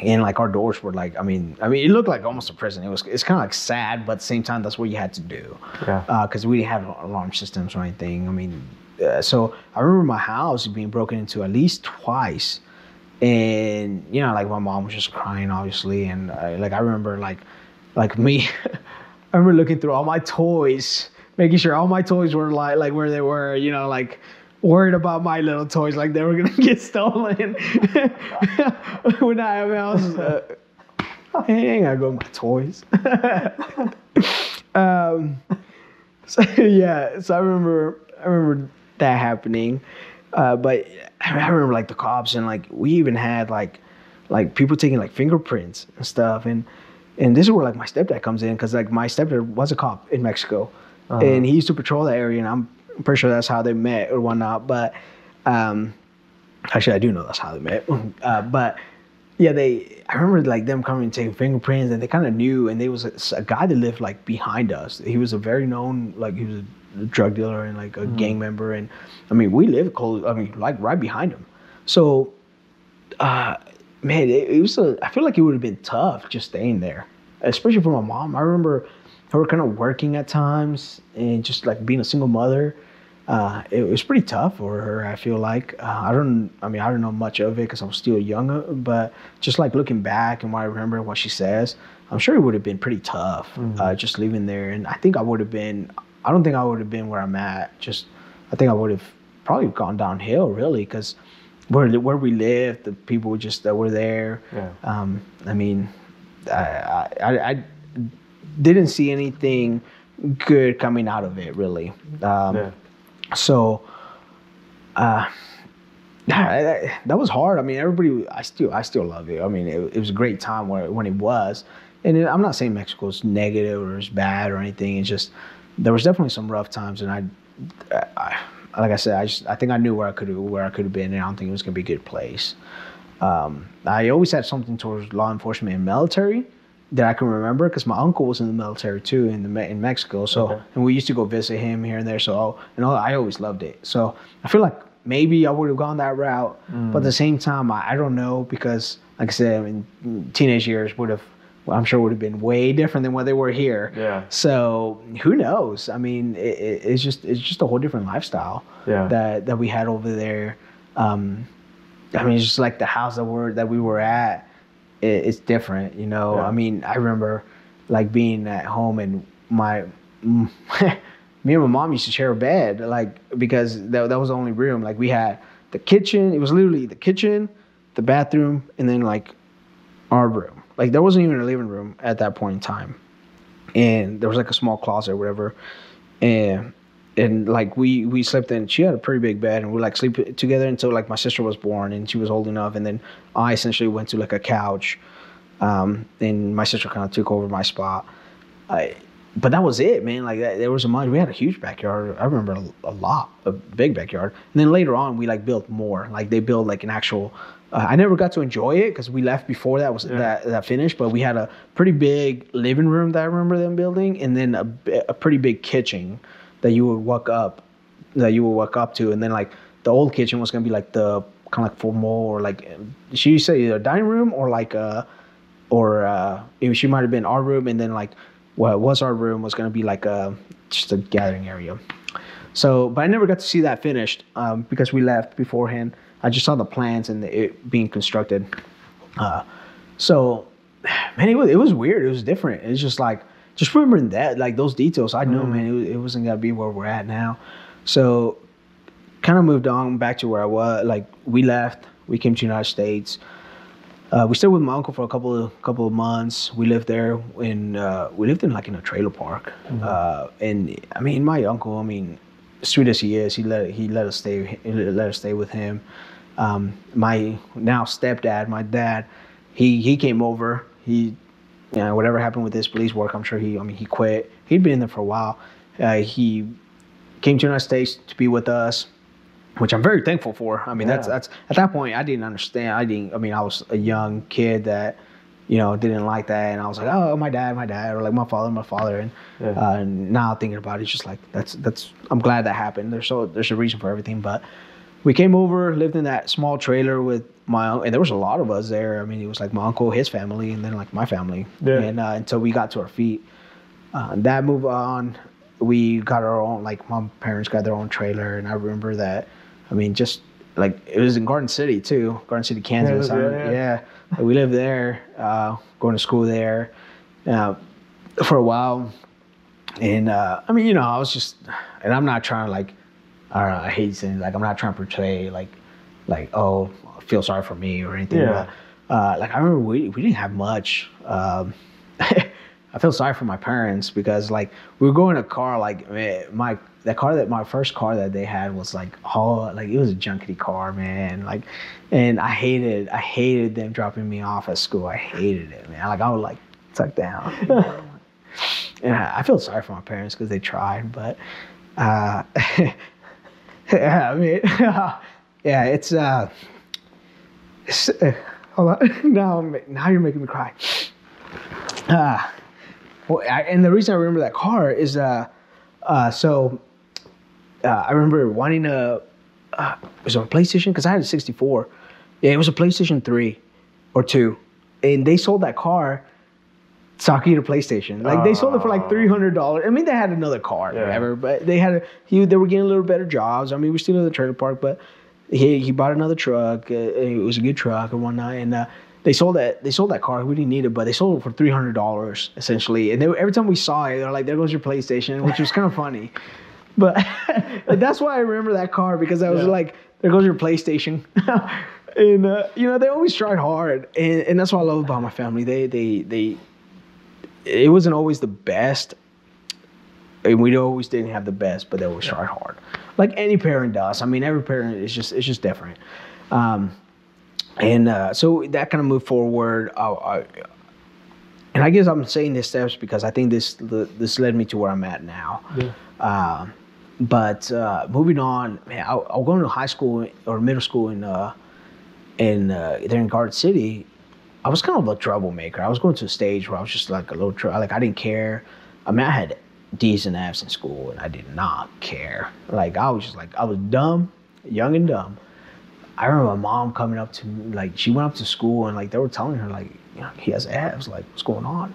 And like our doors were like, I mean, it looked like almost a prison. It's kind of like sad, but at the same time, that's what you had to do. Yeah. Because we didn't have alarm systems or anything. I mean, so I remember my house being broken into at least twice, and like my mom was just crying, obviously, and I remember like me, I remember looking through all my toys, making sure all my toys were like where they were, like. Worried about my little toys, like they were gonna get stolen. When I was, I ain't gotta go with my toys. So I remember that happening. But I remember like the cops and like we even had like people taking like fingerprints and stuff, and this is where like my stepdad comes in because like my stepdad was a cop in Mexico, and he used to patrol that area, and I'm pretty sure that's how they met or whatnot, but actually I do know that's how they met. But yeah, I remember like them coming and taking fingerprints, and they kind of knew, and there was a guy that lived like behind us. He was a very known, like he was a drug dealer and like a gang member, and I mean we lived close, I mean like right behind him. So man, it was I feel like it would have been tough just staying there, especially for my mom. I remember her kind of working at times and just like being a single mother. It was pretty tough for her, I feel like. I don't know much of it because I was still younger, but just like looking back and what I remember what she says, I'm sure it would have been pretty tough just living there. And I think I don't think I would have been where I'm at. I think I would have probably gone downhill really because where we lived, the people that were there. Yeah. I mean, I didn't see anything good coming out of it really. So that was hard. I mean, everybody, I still love it. I mean, it was a great time when it was. And I'm not saying Mexico's negative or it's bad or anything. It's just there was definitely some rough times, and I like I said, I think I knew where I could have been, and I don't think it was gonna be a good place. I always had something towards law enforcement and military that I can remember because my uncle was in the military too in Mexico. So and we used to go visit him here and there. So I always loved it. So I feel like maybe I would have gone that route, but at the same time I don't know because like I said, in teenage years I'm sure would have been way different than what they were here. Yeah. So who knows? I mean, it's just a whole different lifestyle that we had over there. I mean, it's just like the house that we were at. It's different, Yeah. I mean, I remember like being at home and me and my mom used to share a bed, like because that was the only room. Like we had the kitchen. It was literally the kitchen, the bathroom, and then like our room. Like there wasn't even a living room at that point in time, and there was like a small closet or whatever, and like we slept in. She had a pretty big bed, and we like sleep together until like my sister was born, and she was old enough, and then I essentially went to like a couch, and my sister kind of took over my spot. But that was it, man. Like there was we had a huge backyard. I remember a big backyard. And then later on, we like built more. Like they built like an actual. I never got to enjoy it because we left before that finished. But we had a pretty big living room that I remember them building, and then a pretty big kitchen that you would walk up to, and then like the old kitchen was gonna be like the kind of like formal or like she used to say either a dining room or like she might have been our room, and then like what was our room was gonna be like just a gathering area. So, but I never got to see that finished because we left beforehand. I just saw the plans and it being constructed. So, man, it was weird. It was different. It's just like. Just remembering that, like those details, I know, man, it wasn't gonna be where we're at now. So, kind of moved on back to where I was. Like we left, we came to the United States. We stayed with my uncle for a couple of months. We lived there we lived in like in a trailer park. And I mean, my uncle, I mean, sweet as he is, he let us stay with him. My now stepdad, my dad, he came over. He, whatever happened with his police work, I'm sure he quit. He'd been in there for a while. He came to the United States to be with us, which I'm very thankful for. I mean, that's at that point I didn't understand. I was a young kid that, didn't like that, and I was like, oh, my dad, or like my father, and now thinking about it, it's just like that's. I'm glad that happened. There's a reason for everything, but we came over, lived in that small trailer with my uncle, and there was a lot of us there. I mean, it was like my uncle, his family, and then like my family, and until we got to our feet. That move on, we got our own. Like my parents got their own trailer, and I remember that. I mean, just like it was in Garden City too, Garden City, Kansas. We lived there, going to school there for a while. And I was just, and I'm not trying to like, I hate saying like, I'm not trying to portray like, oh, feel sorry for me or anything. Yeah. But like I remember we didn't have much. I feel sorry for my parents because like we were going in a car, like my first car that they had was like, it was a junkety car, man. Like, and I hated them dropping me off at school. I hated it, man. Like I would like tuck down. And I feel sorry for my parents because they tried, but it's hold on. Now you're making me cry. And the reason I remember that car is I remember wanting was it a PlayStation? Because I had a 64. Yeah, it was a PlayStation 3 or 2. And they sold that car so I could get a PlayStation. Like, they sold it for like $300. I mean, they had another car or whatever, but they were getting a little better jobs. I mean, we still in the trailer park, but he bought another truck. It was a good truck and whatnot. And they sold that car. We didn't need it, but they sold it for $300 essentially. And every time we saw it, they're like, "There goes your PlayStation," which was kind of funny. But that's why I remember that car, because I was like, "There goes your PlayStation." And they always tried hard, and that's what I love about my family. It wasn't always the best, and we always didn't have the best, but they always tried hard, like any parent does. I mean, every parent is just different. So that kind of moved forward. And I guess I'm saying these steps because I think this led me to where I'm at now. Yeah. But moving on, man, I'll go to high school or middle school there in Garden City. I was kind of a troublemaker. I was going to a stage where I was just like a little like I didn't care. I mean, I had D's and F's in school, and I did not care. Like I was dumb, young and dumb. I remember my mom coming up to me, like she went up to school and like they were telling her like, he has F's, like what's going on?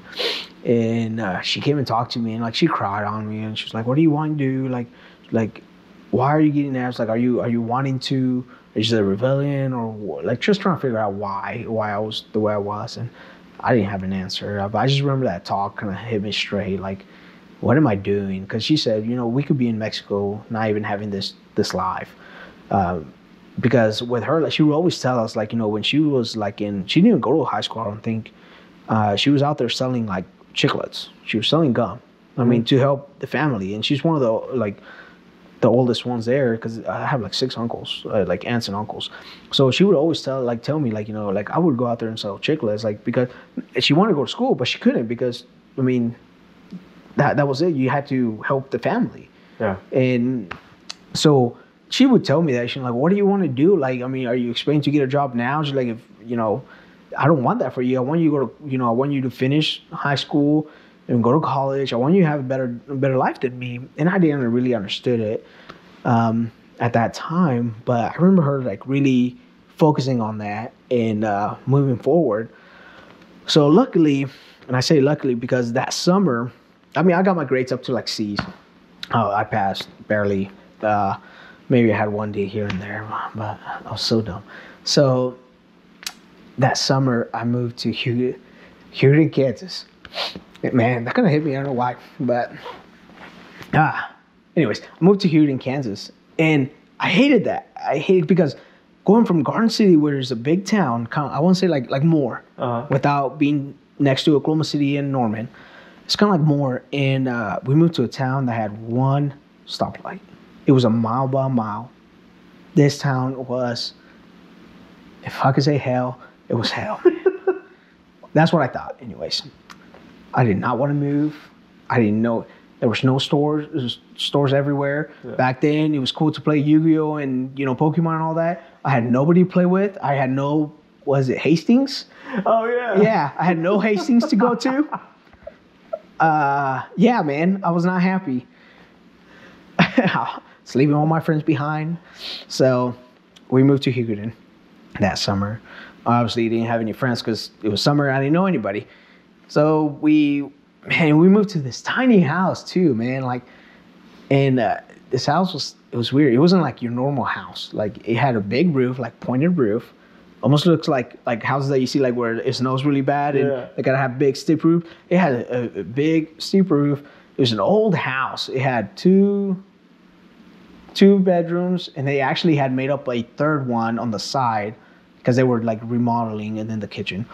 And she came and talked to me and like she cried on me and she was like, "What do you want to do? Like why are you getting F's? Like are you wanting to? Is it a rebellion or what?" Like just trying to figure out why I was the way I was, and I didn't have an answer. I just remember that talk kind of hit me straight. Like, what am I doing? Because she said, we could be in Mexico, not even having this life. Because with her, like, she would always tell us, like, when she was like she didn't even go to high school, I don't think. She was out there selling like chiclets. She was selling gum. I mean, to help the family. And she's one of the oldest ones there, because I have like 6 uncles, like aunts and uncles. So she would always tell me like, like I would go out there and sell chiclets, like, because she wanted to go to school, but she couldn't because, I mean, that was it. You had to help the family. Yeah. And so she would tell me that. She's like, "What do you want to do? Like, I mean, are you expecting to get a job now?" She's like, "If, I don't want that for you. I want you to go I want you to finish high school and go to college. I want you to have a better life than me." And I didn't really understood it at that time, but I remember her like really focusing on that and moving forward. So luckily, and I say luckily because that summer, I mean, I got my grades up to like C's. I passed barely. Maybe I had one D here and there, but I was so dumb. So that summer, I moved to Houston, Kansas. Man, that kind of hit me. I don't know why, but anyways, I moved to Houston, Kansas, and I hated that. I hated because going from Garden City, where there's a big town, I want to say like Moore, without being next to Oklahoma City and Norman. It's kind of like Moore, and we moved to a town that had one stoplight. It was a mile by mile. This town was, if I could say hell, it was hell. That's what I thought, anyways. I did not want to move. I didn't know. There was no stores. There was stores everywhere. Yeah. Back then, it was cool to play Yu-Gi-Oh! And, Pokemon and all that. I had nobody to play with. I had no, was it Hastings? Oh, yeah. Yeah, I had no Hastings to go to. Yeah, man, I was not happy. It's leaving all my friends behind. So we moved to Hugoton that summer. Obviously, didn't have any friends because it was summer. I didn't know anybody. So we moved to this tiny house too, man. And this house was weird. It wasn't like your normal house. Like, it had a big roof, like pointed roof. Almost looks like houses that you see, like where it snows really bad and they gotta have big steep roof. It had a big steep roof. It was an old house. It had two bedrooms, and they actually had made up a third one on the side because they were like remodeling, and then the kitchen,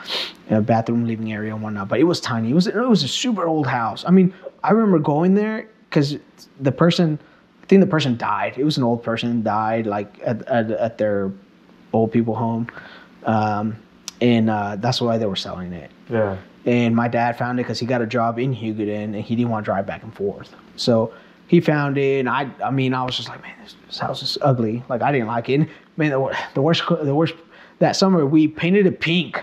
and a bathroom, living area, and whatnot. But it was tiny. It was a super old house. I mean, I remember going there because I think the person died. It was an old person, died like at their old people home, and that's why they were selling it. Yeah. And my dad found it because he got a job in Hugoton, and he didn't want to drive back and forth. So he found it, and I was just like, man, this house is ugly. Like, I didn't like it. Man, the worst. That summer, we painted it pink.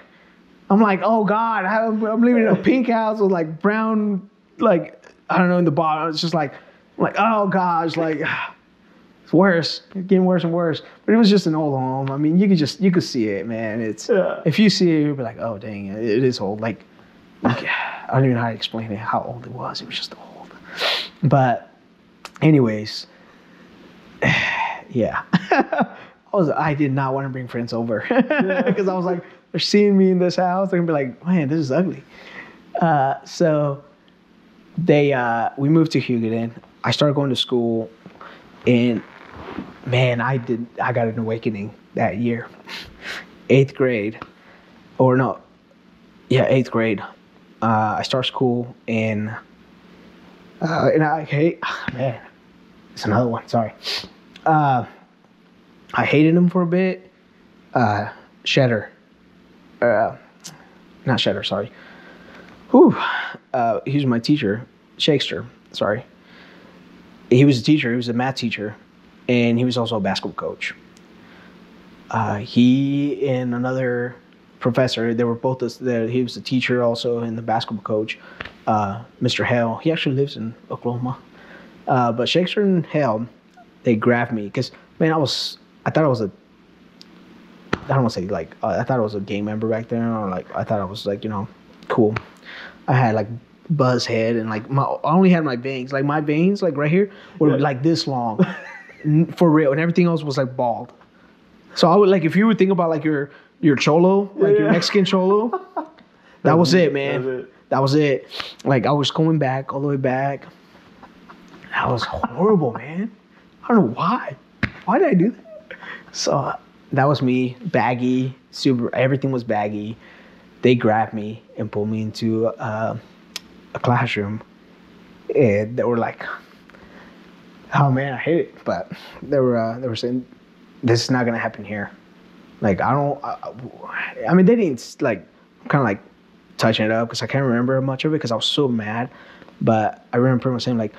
I'm like, oh God, I'm living in a pink house with like brown, like, I don't know, in the bottom. It's just like, I'm like, oh gosh, like, it's worse. It's getting worse and worse. But it was just an old home. I mean, you could see it, man. If you see it, you'll be like, oh dang, it is old. Like, I don't even know how to explain it, how old it was. It was just old. But anyways, yeah. I did not want to bring friends over because I was like, they're seeing me in this house. They're gonna be like, man, this is ugly. So we moved to Hugoton. I started going to school, and man, I got an awakening that year. 8th grade, or no, yeah, 8th grade. I start school, and I hate, man, it's another one. Sorry. I hated him for a bit. Shedder. Not Shedder, sorry. Whew. He was my teacher. Shakespeare, sorry. He was a teacher. He was a math teacher. And he was also a basketball coach. He and another professor, they were both, he was a teacher also and the basketball coach, Mr. Hale. He actually lives in Oklahoma. But Shakespeare and Hale, they grabbed me because, man, I thought I was I don't want to say like, I thought I was a gang member back then, or like, I thought I was like, cool. I had like buzz head, and like I only had my bangs. Like, my veins, like right here, were like this long, for real, and everything else was like bald. So I would, like, if you would think about like your cholo, like your Mexican cholo, that was it, man. That was it. Like, I was going back, all the way back. That was horrible, man. I don't know why. Why did I do that? So that was me, baggy, super, everything was baggy. They grabbed me and pulled me into a classroom, and they were like, oh man, I hate it. But they were saying, this is not going to happen here. Like, I mean, they didn't like, kind of like touching it up because I can't remember much of it because I was so mad. But I remember pretty much saying like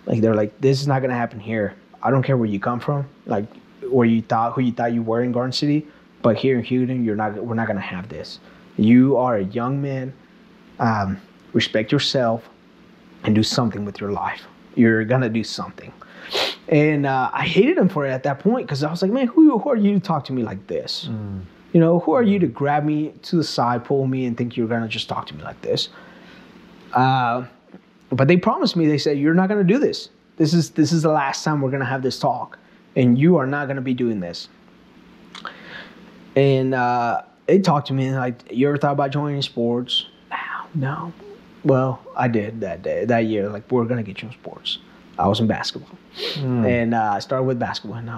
they're like, this is not going to happen here. I don't care where you come from, like who you thought you were in Garden City, but here in Hugoton, we're not gonna have this. You are a young man. Respect yourself and do something with your life. You're gonna do something. And I hated him for it at that point because I was like, man, who are you to talk to me like this? Who are you to grab me to the side, pull me, and think you're gonna just talk to me like this? But they promised me. They said, you're not gonna do this. This is the last time we're gonna have this talk, and you are not gonna be doing this. And they talked to me like, you ever thought about joining sports? No. Well, I did that year. Like, we're gonna get you in sports. I was in basketball, and I started with basketball. And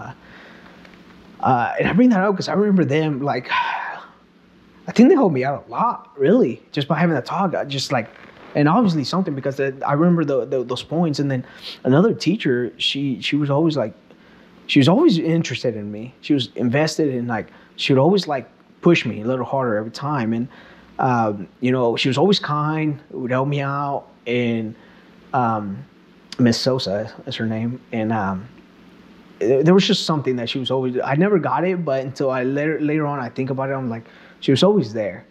I bring that up because I remember them, like, I think they helped me out a lot, really, just by having that talk. I just like. And obviously something because I remember those points. And then another teacher, she was always like, she was always interested in me. She was invested in, like, she would always like push me a little harder every time. And, you know, she was always kind, would help me out. And Miss Sosa is her name. And there was just something that she was always, I never got it, but until later on I think about it, I'm like, she was always there.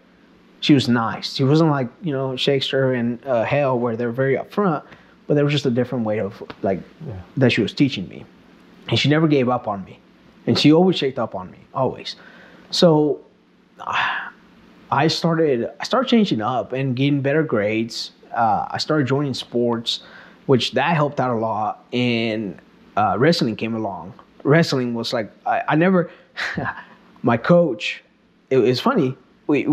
She was nice. She wasn't like, you know, Shakespeare and Hale, where they're very upfront, but there was just a different way of, like, that she was teaching me. And she never gave up on me. And she always checked up on me, always. So I started changing up and getting better grades. I started joining sports, which that helped out a lot. And wrestling came along. Wrestling was like, I never, my coach, it was funny. It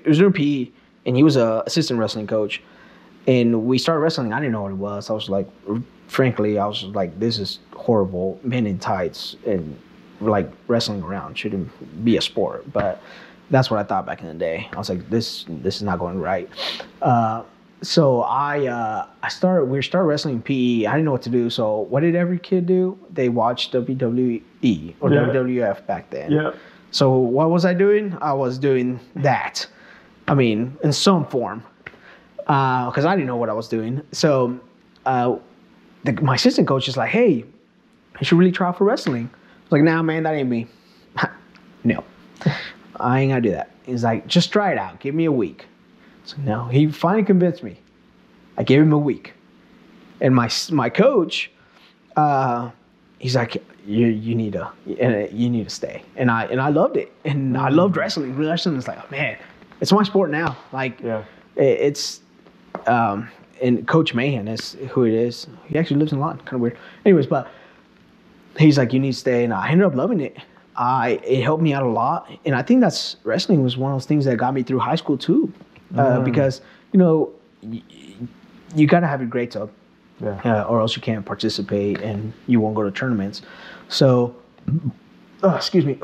was during PE, and he was a assistant wrestling coach. And we started wrestling. I didn't know what it was. I was like, frankly, I was like, this is horrible. Men in tights and like wrestling around shouldn't be a sport. But that's what I thought back in the day. I was like, this is not going right. So we started wrestling in PE. I didn't know what to do. So what did every kid do? They watched WWE or WWF back then. Yeah. So what was I doing? I was doing that. I mean, in some form, because I didn't know what I was doing. So my assistant coach is like, hey, you should really try out for wrestling. I was like, nah, man, that ain't me. No, I ain't gonna do that. He's like, just try it out. Give me a week. So no, he finally convinced me. I gave him a week. And my coach, he's like, you need to stay. And I loved it. And I loved wrestling. Wrestling is like, oh, man, it's my sport now. Like, it's and Coach Mahan is who it is. He actually lives in London. Kind of weird. Anyways, but he's like, you need to stay. And I ended up loving it. It helped me out a lot. And I think wrestling was one of those things that got me through high school too. Because, you know, you got to have your grades up. Or else you can't participate and you won't go to tournaments. So, excuse me.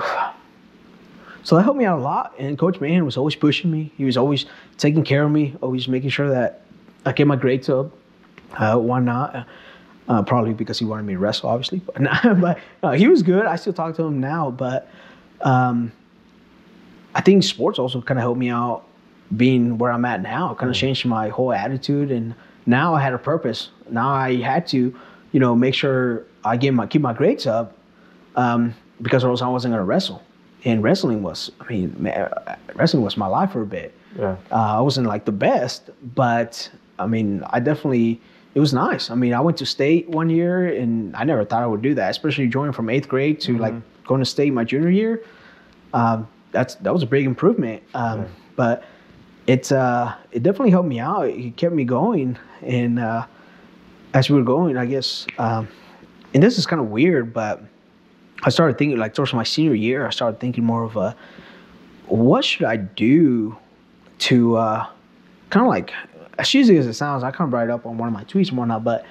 So that helped me out a lot. And Coach Mahan was always pushing me. He was always taking care of me, always making sure that I get my grades up. Why not? Probably because he wanted me to wrestle, obviously. But he was good. I still talk to him now. But I think sports also kind of helped me out being where I'm at now. Kind of changed my whole attitude. And now I had a purpose. Now I had to, you know, make sure I keep my grades up because or else I wasn't going to wrestle. And wrestling was my life for a bit. I wasn't like the best, but I mean, it was nice. I mean, I went to state one year and I never thought I would do that, especially joining from 8th grade to like going to state my junior year. That was a big improvement. But it definitely helped me out. It kept me going. And as we were going, I guess, and this is kind of weird, but I started thinking, like, towards my senior year, I started thinking more of what should I do to kind of like, as cheesy as it sounds, I kind of brought it up on one of my tweets and whatnot, but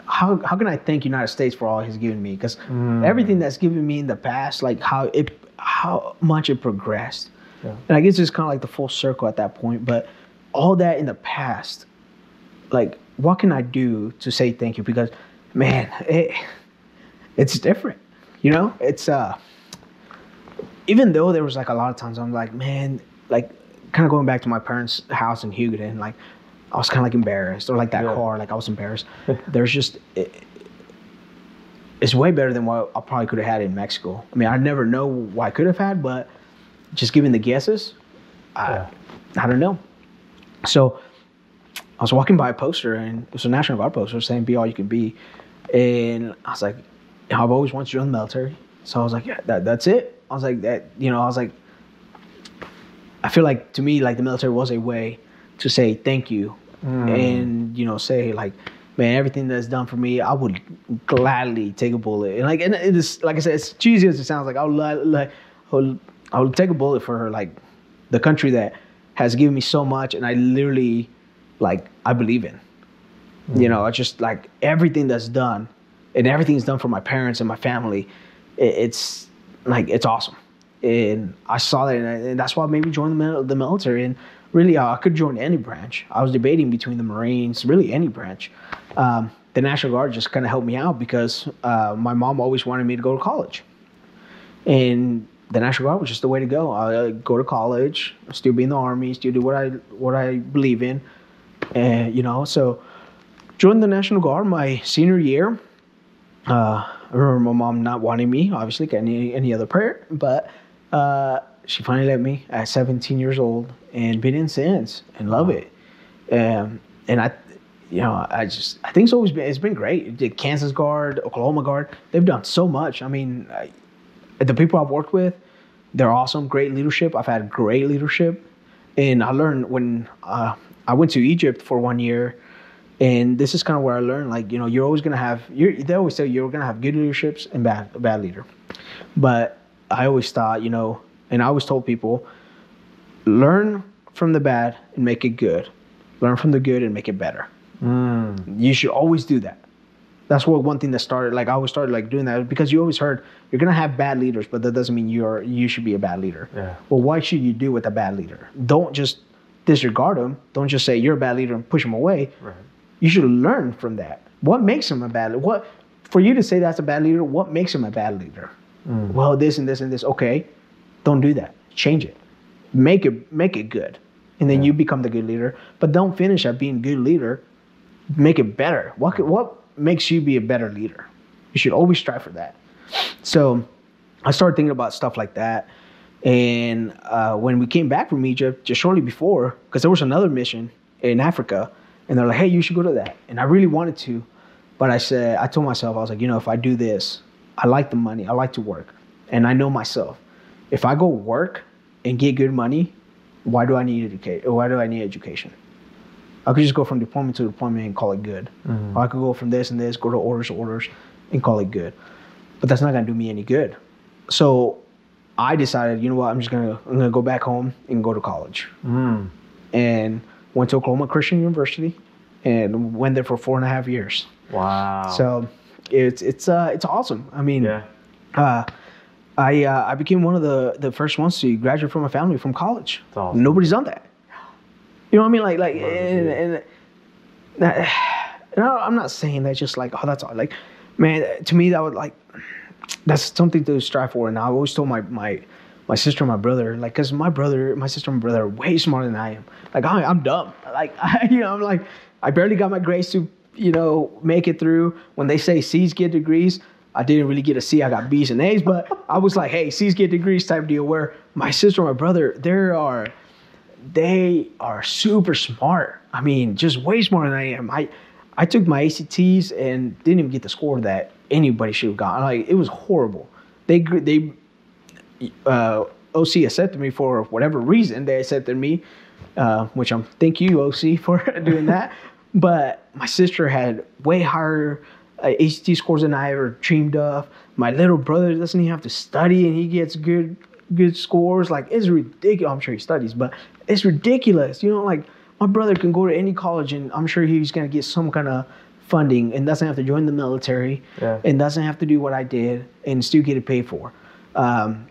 how can I thank United States for all he's given me? Because everything that's given me in the past, like how much it progressed. And I guess it's kind of like the full circle at that point, but all that in the past, like, what can I do to say thank you? Because, man, it's different, you know? It's, even though there was like a lot of times I'm like, man, like kind of going back to my parents' house in Hugoton, like I was kind of like embarrassed, or like that car, like I was embarrassed. There's just, it's way better than what I probably could have had in Mexico. I mean, I never know what I could have had, but just giving the guesses, I don't know. So I was walking by a poster, and it was a National Guard poster saying, be all you can be. And I was like, I've always wanted to join the military. So I was like, yeah, that's it. I was like, that, you know, I was like, I feel like to me, like the military was a way to say thank you and, you know, say like, man, everything that's done for me, I would gladly take a bullet. And it is, like I said, as cheesy as it sounds, like I would take a bullet for her, like the country that has given me so much, and I literally, like, I believe in. You know, it's just like everything that's done, and everything's done for my parents and my family. It's like, it's awesome. And I saw that, and that's why I maybe joined the military. And really, I could join any branch. I was debating between the Marines, really any branch. the National Guard just kind of helped me out because my mom always wanted me to go to college. And the National Guard was just the way to go. I go to college, still be in the Army, still do what I believe in. And, so joined the National Guard my senior year. I remember my mom not wanting me, obviously, any other prayer, but she finally let me at 17 years old and been in since and love it. And I think it's been great. The Kansas Guard, Oklahoma Guard, they've done so much. I mean, the people I've worked with, they're awesome, great leadership. I've had great leadership. And I learned when I went to Egypt for 1 year, and this is kind of where I learned, like, you're always going to have, they always say you're going to have good leaderships and a bad leader. But I always thought, and I always told people, learn from the bad and make it good. Learn from the good and make it better. You should always do that. That's one thing that started, like I always started like doing that, because you always heard you're going to have bad leaders, but that doesn't mean you should be a bad leader. Yeah. Well, what should you do with a bad leader? Don't just disregard them. Don't just say you're a bad leader and push them away. Right. You should learn from that. What makes him a bad leader? For you to say that's a bad leader, what makes him a bad leader? Well, this and this and this. Okay, don't do that. Change it. Make it good. And then you become the good leader. But don't finish at being a good leader. Make it better. What makes you be a better leader? You should always strive for that. So I started thinking about stuff like that. And when we came back from Egypt, just shortly before, because there was another mission in Africa, and they're like, hey, you should go to that. And I really wanted to. But I told myself, I was like, if I do this, I like the money. I like to work. And I know myself. If I go work and get good money, why do I need education? I could just go from deployment to deployment and call it good. Or I could go from this and this, go to orders to orders, and call it good. But that's not going to do me any good. So I decided, you know what, I'm gonna go back home and go to college. And went to Oklahoma Christian University and went there for 4.5 years. Wow. So it's awesome. I mean, I became one of the first ones to graduate from a family from college. That's awesome. Nobody's done that. You know what I mean? And I'm not saying that just like, oh, that's all. Like, man, to me, that would like, that's something to strive for. And I always told my sister and my brother, like, because my sister and my brother are way smarter than I am. Like, I'm dumb. Like, I'm like, I barely got my grades to, make it through. When they say C's get degrees, I didn't really get a C. I got B's and A's, but I was like, hey, C's get degrees type deal, where my sister and my brother, they are super smart. I mean, just way smarter than I am. I took my ACTs and didn't even get the score that anybody should have gotten. Like, it was horrible. OC accepted me for whatever reason. They accepted me, which thank you, OC, for doing that. But my sister had way higher ACT scores than I ever dreamed of. My little brother doesn't even have to study, and he gets good scores. Like, it's ridiculous. I'm sure he studies, but it's ridiculous. Like, my brother can go to any college, and I'm sure he's going to get some kind of funding and doesn't have to join the military and doesn't have to do what I did and still get it paid for. And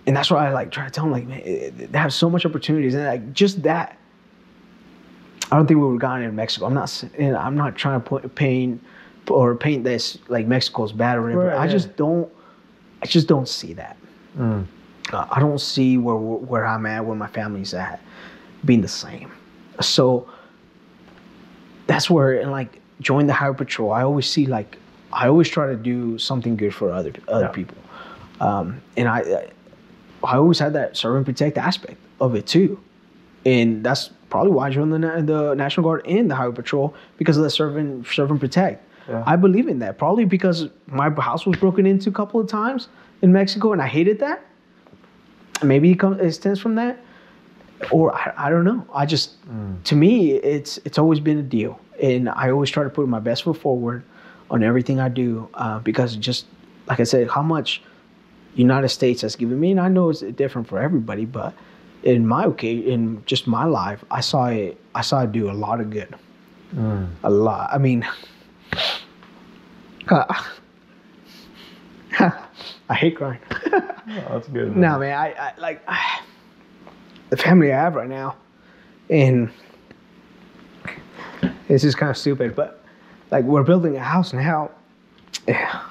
that's why I like try to tell them, like, man, they have so much opportunities, and like just that. I don't think we would have gotten in Mexico. I'm not trying to paint this like Mexico's bad or whatever. Right, I just don't see that. I don't see where I'm at, where my family's at, being the same. So that's where, and like, join the Highway Patrol. I always try to do something good for other people. And I always had that serve and protect aspect of it too. And that's probably why I joined the National Guard and the Highway Patrol, because of the serve and protect. Yeah. I believe in that. Probably because my house was broken into a couple of times in Mexico, and I hated that. Maybe it stems from that, or I don't know. I just, to me, it's always been a deal, and I always try to put my best foot forward on everything I do, because just like I said, how much United States has given me, and I know it's different for everybody, but in just my life, I saw it do a lot of good, a lot. I mean. I hate crying. Oh, that's good. No, man, I like the family I have right now, and this is kind of stupid, but like we're building a house now. Yeah.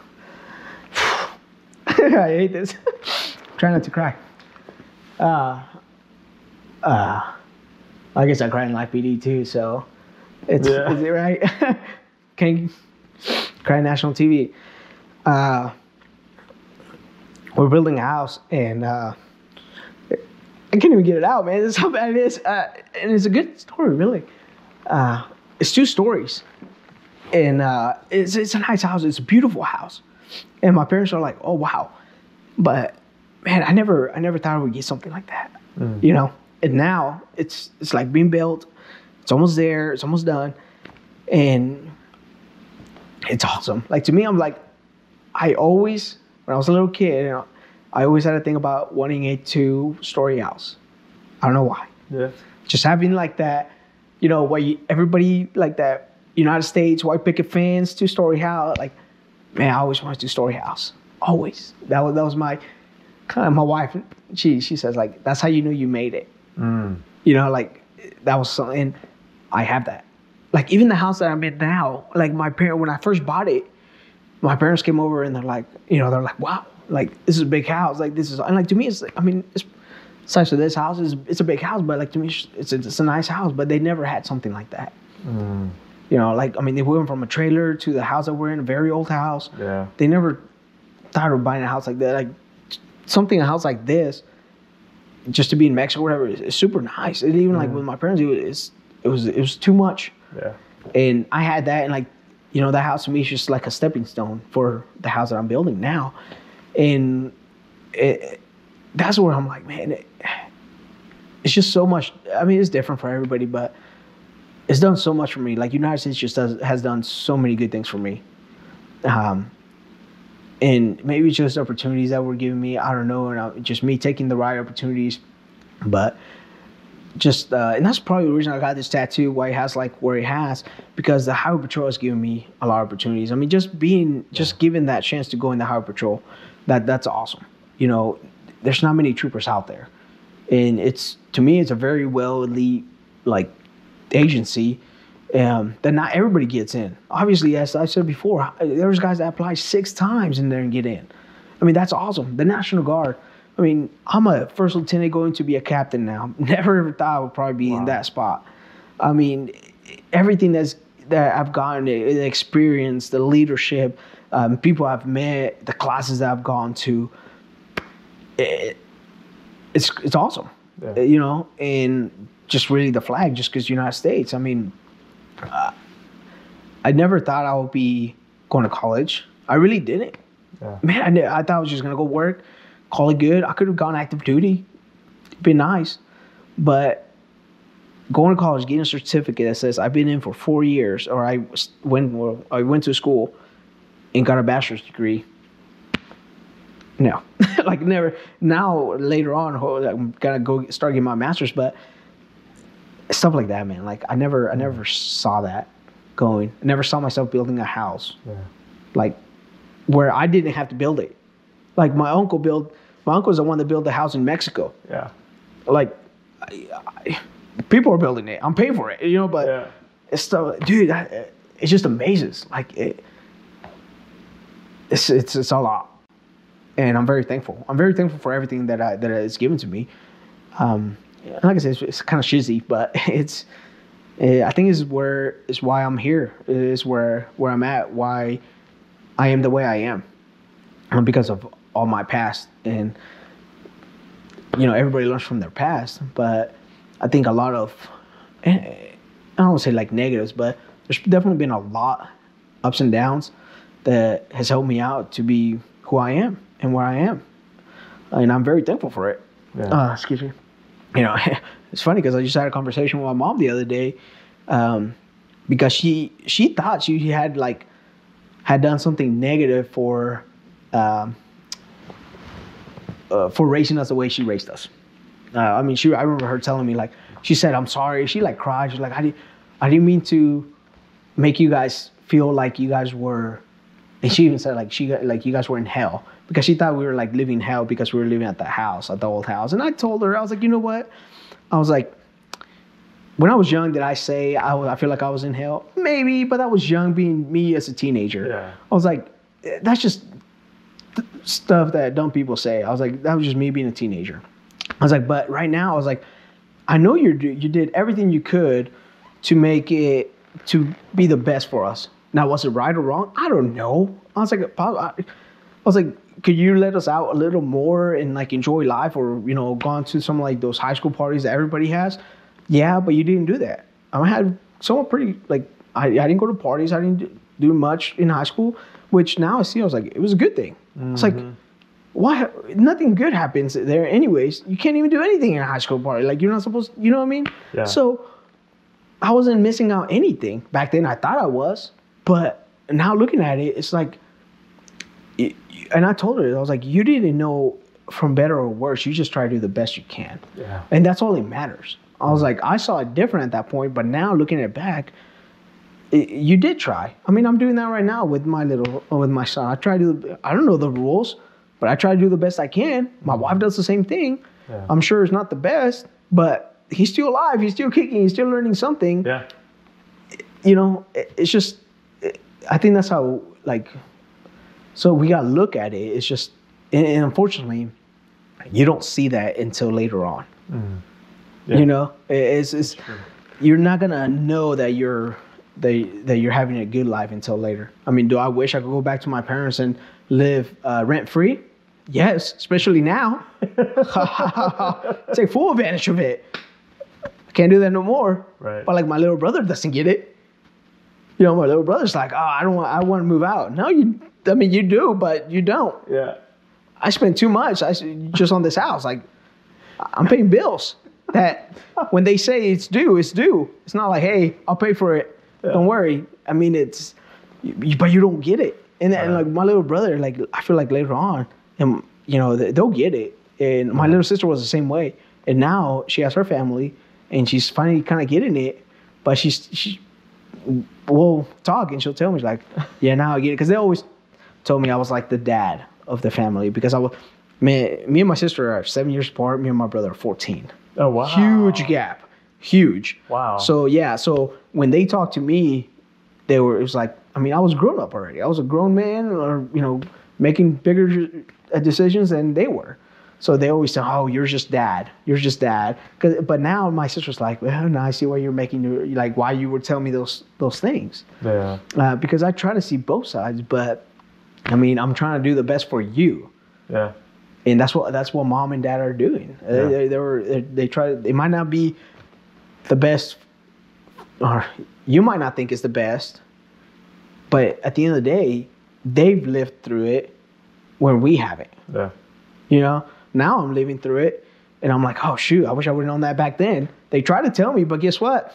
I hate this. Try not to cry. I guess I cry in live PD too, so is it right? Can cry on national TV. We're building a house, and I can't even get it out, man. This is how bad it is. And it's a good story, really. It's 2 stories, and it's a nice house. It's a beautiful house, and my parents are like, "Oh wow," but man, I never thought I would get something like that, you know. And now it's like being built. It's almost there. It's almost done, and it's awesome. Like, to me, I'm like, I always, when I was a little kid, you know, I always had a thing about wanting a 2-story house. I don't know why. Yeah. Just having like that, you know, everybody like that United States white picket fence 2-story house. Like, man, I always wanted a 2-story house. Always. That was my wife. She says, like, that's how you knew you made it. You know, like, that was something. And I have that. Like, even the house that I'm in now, like, when I first bought it, my parents came over and they're like, you know, they're like, wow, like, this is a big house. Like, this is, and like, to me, it's like, I mean, it's size of this house it's a big house, but like, to me, it's a nice house, but they never had something like that. You know, like, I mean, they went from a trailer to the house that we're in, a very old house. Yeah. They never thought of buying a house like that. Like, a house like this, just to be in Mexico or whatever, is super nice. And even like with my parents, it was too much. Yeah. And I had that, and like, you know, that house to me is just like a stepping stone for the house that I'm building now. And that's where I'm like, man, it's just so much. I mean, it's different for everybody, but it's done so much for me. Like, United States just has done so many good things for me. And maybe it's just opportunities that were given me. I don't know. And just me taking the right opportunities. But just, and that's probably the reason I got this tattoo, why it has like where it has, because the Highway Patrol has given me a lot of opportunities. I mean, just given that chance to go in the Highway Patrol, that's awesome. You know, there's not many troopers out there. And to me, it's a very well elite, like, agency that not everybody gets in. Obviously, as I said before, there's guys that apply 6 times in there and get in. I mean, that's awesome. The National Guard. I mean, I'm a first lieutenant going to be a captain now. Never ever thought I would probably be in that spot. I mean, everything that I've gotten, the experience, the leadership, people I've met, the classes that I've gone to, it's awesome. Yeah. You know, and just really the flag, just because United States. I mean, I never thought I would be going to college. I really didn't. Yeah. Man, I thought I was just going to go work, call it good. I could have gone active duty. It'd been nice. But going to college, getting a certificate that says I've been in for 4 years, or I went to school and got a bachelor's degree. No. Like, never. Now, later on, I'm going to go start getting my master's, but stuff like that, man. Like, I never saw that going. I never saw myself building a house. Yeah. Like, where I didn't have to build it. Like, my uncle's the one that built the house in Mexico. Yeah. Like, people are building it. I'm paying for it, you know, but it's stuff, dude, it just amazes. Like, it's a lot. And I'm very thankful. I'm very thankful for everything that is given to me. Like I said, it's kind of shizzy, but I think it's why I'm here. It's where I'm at, why I am the way I am, because of all my past. And, you know, everybody learns from their past, but I think a lot of, I don't want to say like negatives, but there's definitely been a lot ups and downs that has helped me out to be who I am and where I am. And I'm very thankful for it. Yeah. Excuse me. You know, it's funny because I just had a conversation with my mom the other day, because she thought she had done something negative for raising us the way she raised us. I mean, I remember her telling me, like, she said, "I'm sorry." She like cried. She's like, I didn't mean to make you guys feel like you guys were. And she even said, like, you guys were in hell, because she thought we were like living hell because we were living at the old house. And I told her, I was like, you know what? I was like, when I was young, did I say I feel like I was in hell? Maybe, but that was young, being me as a teenager. Yeah. I was like, that's just stuff that dumb people say. I was like, that was just me being a teenager. I was like, but right now, I was like, I know you did everything you could to make it to be the best for us. Now, was it right or wrong? I don't know. I was like, could you let us out a little more and like enjoy life, or gone to some like those high school parties that everybody has? Yeah, but you didn't do that. I had someone pretty like I didn't go to parties. I didn't do much in high school, which now I see. I was like, it was a good thing. It's like, why? Nothing good happens there, anyways. You can't even do anything in a high school party. Like, you're not supposed. You know what I mean? Yeah. So I wasn't missing out anything back then. I thought I was, but now looking at it, it's like. And I told her, I was like, you didn't know from better or worse. You just try to do the best you can. Yeah. And that's all that matters. I was like, I saw it different at that point, but now looking at it back, you did try. I mean, I'm doing that right now with my son. I try to I don't know the rules, but I try to do the best I can. My wife does the same thing. Yeah. I'm sure it's not the best, but he's still alive. He's still kicking. He's still learning something. Yeah. It's just, I think that's how, like, so we got to look at it. It's just, and unfortunately, you don't see that until later on. Yeah. It's you're not gonna know that you're having a good life until later. I mean, do I wish I could go back to my parents and live rent free? Yes, especially now. Take full advantage of it. I can't do that no more. Right. But like, my little brother doesn't get it. My little brother's like, I want to move out. No, you do, but you don't. Yeah. I spent too much just on this house. Like, I'm paying bills that when they say it's due, it's due. It's not like, hey, I'll pay for it. Yeah. Don't worry. I mean, but you don't get it. And like, my little brother, like, I feel like later on, and they'll get it. And my little sister was the same way. And now she has her family, and she's finally kind of getting it. But we'll talk, and she'll tell me, like, yeah, now I get it. Because they always told me I was like the dad of the family, because me and my sister are 7 years apart. Me and my brother are 14. Oh, wow. Huge gap. Huge. Wow. So, yeah. So when they talked to me, it was like, I mean, I was grown up already. I was a grown man, or, making bigger decisions than they were. So they always say, oh, you're just dad. You're just dad. But now my sister's like, well, now I see why you're making, like, why you would tell me those things. Yeah. Because I try to see both sides, but I mean, I'm trying to do the best for you. Yeah. And that's what mom and dad are doing. Yeah. They might not be the best, or you might not think it's the best, but at the end of the day, they've lived through it when we haven't. Yeah. Now I'm living through it, and I'm like, oh shoot, I wish I would have known that back then. They tried to tell me, but guess what?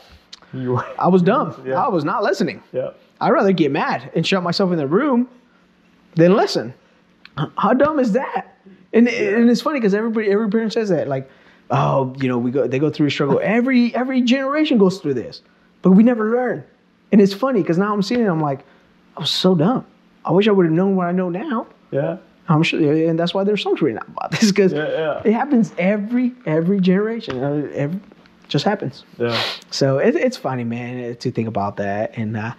I was dumb. Yeah. I was not listening. Yeah. I'd rather get mad and shut myself in the room than listen. How dumb is that? And it's funny because every parent says that, like, oh, they go through a struggle. Every generation goes through this, but we never learn. And it's funny because now I'm seeing it. I'm like, I was so dumb. I wish I would have known what I know now. Yeah. I'm sure, and that's why there's songs written about this, because it happens every generation. It just happens. Yeah. So it's funny, man, to think about that, and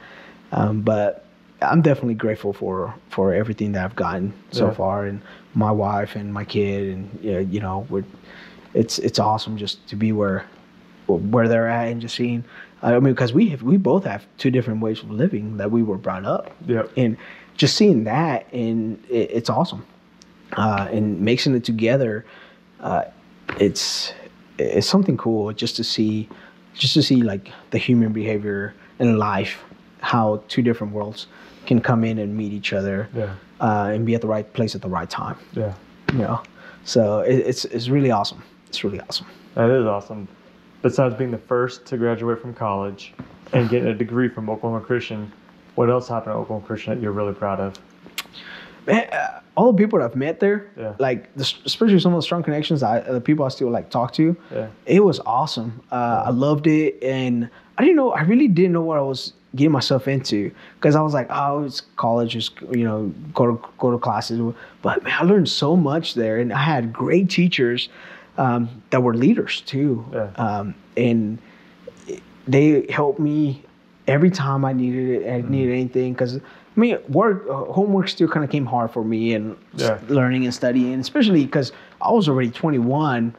but I'm definitely grateful for everything that I've gotten so far, and my wife and my kid, and it's awesome just to be where they're at, and just seeing. I mean, because we both have two different ways of living that we were brought up. Yeah. And just seeing that, and it's awesome. And mixing it together, it's something cool just to see like the human behavior and life, how two different worlds can come in and meet each other, and be at the right place at the right time. Yeah. So it's really awesome. It's really awesome. That is awesome. Besides being the first to graduate from college and getting a degree from Oklahoma Christian, what else happened at Oklahoma Christian that you're really proud of? Man, all the people that I've met there, like especially some of the strong connections, the people I still like talk to, it was awesome. I loved it, and I really didn't know what I was getting myself into, because I was like, oh, it's college, just go to classes. But man, I learned so much there, and I had great teachers that were leaders too, and they helped me every time I needed it. I needed anything because I mean, homework still kind of came hard for me and learning and studying, especially because I was already 21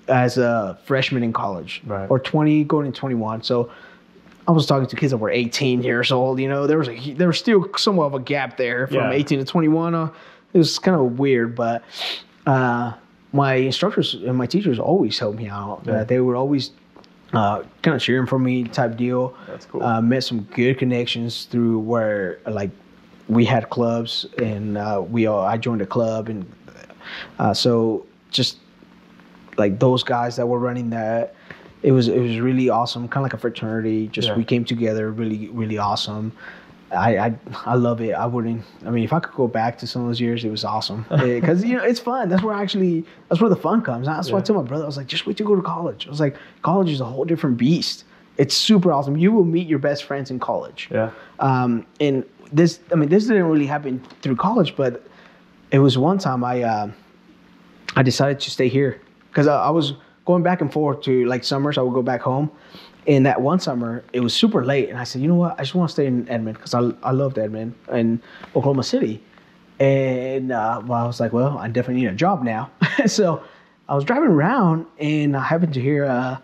as a freshman in college, or 20 going to 21. So I was talking to kids that were 18 years old. You know, there was still somewhat of a gap there from 18 to 21. It was kind of weird, but my instructors and my teachers always helped me out. They were always kind of cheering for me type deal. That's cool. Met some good connections through where like we had clubs and I joined a club and so just like those guys that were running that, it was really awesome, kind of like a fraternity. Just we came together, really really awesome. I love it. I mean, if I could go back to some of those years, it was awesome because you know it's fun. That's where the fun comes. That's why I told my brother, I was like, just wait to go to college. I was like, college is a whole different beast. It's super awesome. You will meet your best friends in college. And this didn't really happen through college, but it was one time I decided to stay here because I was going back and forth to like summers. I would go back home. And that one summer, it was super late. And I said, you know what? I just want to stay in Edmond because I loved Edmond and Oklahoma City. And I was like, well, I definitely need a job now. So I was driving around and I happened to hear a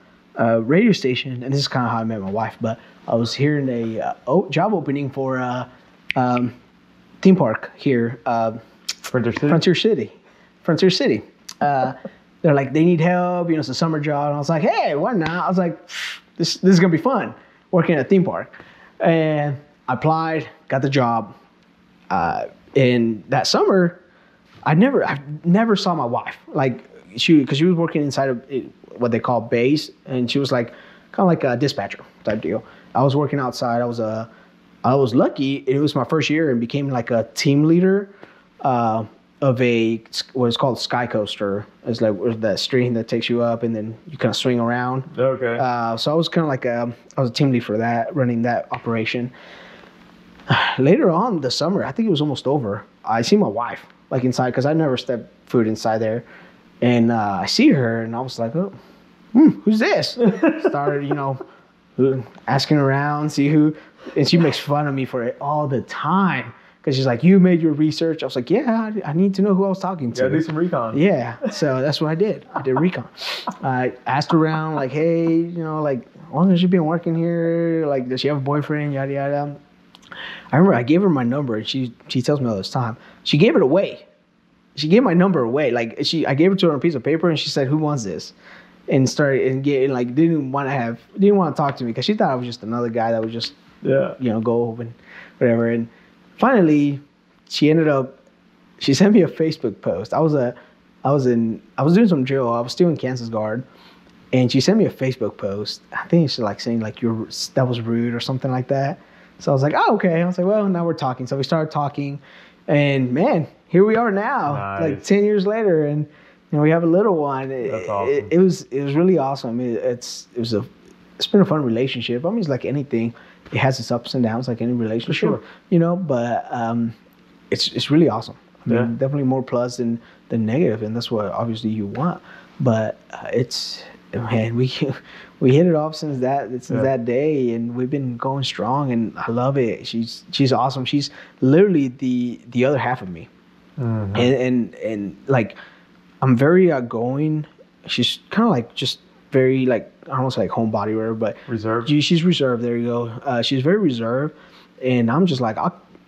radio station. And this is kind of how I met my wife. But I was hearing a job opening for a theme park here. Frontier City. They're like, they need help. You know, it's a summer job. And I was like, hey, why not? I was like, this is going to be fun, working at a theme park. And I applied, got the job. And that summer, I never saw my wife. Like, because she was working inside of what they call base. And she was like, kind of like a dispatcher type deal. I was working outside. I was lucky. It was my first year and became like a team leader of what is called Sky Coaster. It's like that string that takes you up and then you kind of swing around. Okay. So I was kind of like I was a team lead for that, running that operation. Later on the summer, I think it was almost over, I see my wife like inside because I never stepped foot inside there. And I see her and I was like, oh, who's this? Started, you know, asking around, see who, and she makes fun of me for it all the time. Because she's like, you made your research. I was like, yeah, I need to know who I was talking to. Yeah, do some recon. Yeah, so that's what I did. I did recon. I asked around, like, hey, you know, like, how long has she been working here? Like, does she have a boyfriend? Yada, yada. I remember I gave her my number, and she tells me all this time. She gave it away. She gave my number away. Like, I gave it to her on a piece of paper, and she said, who wants this? And started, and getting, like, didn't want to talk to me because she thought I was just another guy that would just, you know, go and whatever. And finally, she sent me a Facebook post. I was doing some drill. I was still in Kansas Guard, and she sent me a Facebook post. I think she's like saying like that was rude or something like that. So I was like, oh, okay. I was like, well, now we're talking. So we started talking, and man, here we are now, like 10 years later, and you know, we have a little one. That's awesome. It was really awesome. It's been a fun relationship. I mean, it's like anything. It has its ups and downs like any relationship, sure. You know, but it's really awesome. I mean, definitely more plus than negative, and that's what obviously you want. But we hit it off since that day, and we've been going strong, and I love it. She's awesome. She's literally the other half of me, and like I'm very outgoing. She's kind of like just very like I don't want to say like homebody or whatever, but reserved. She's reserved. There you go. She's very reserved, and I'm just like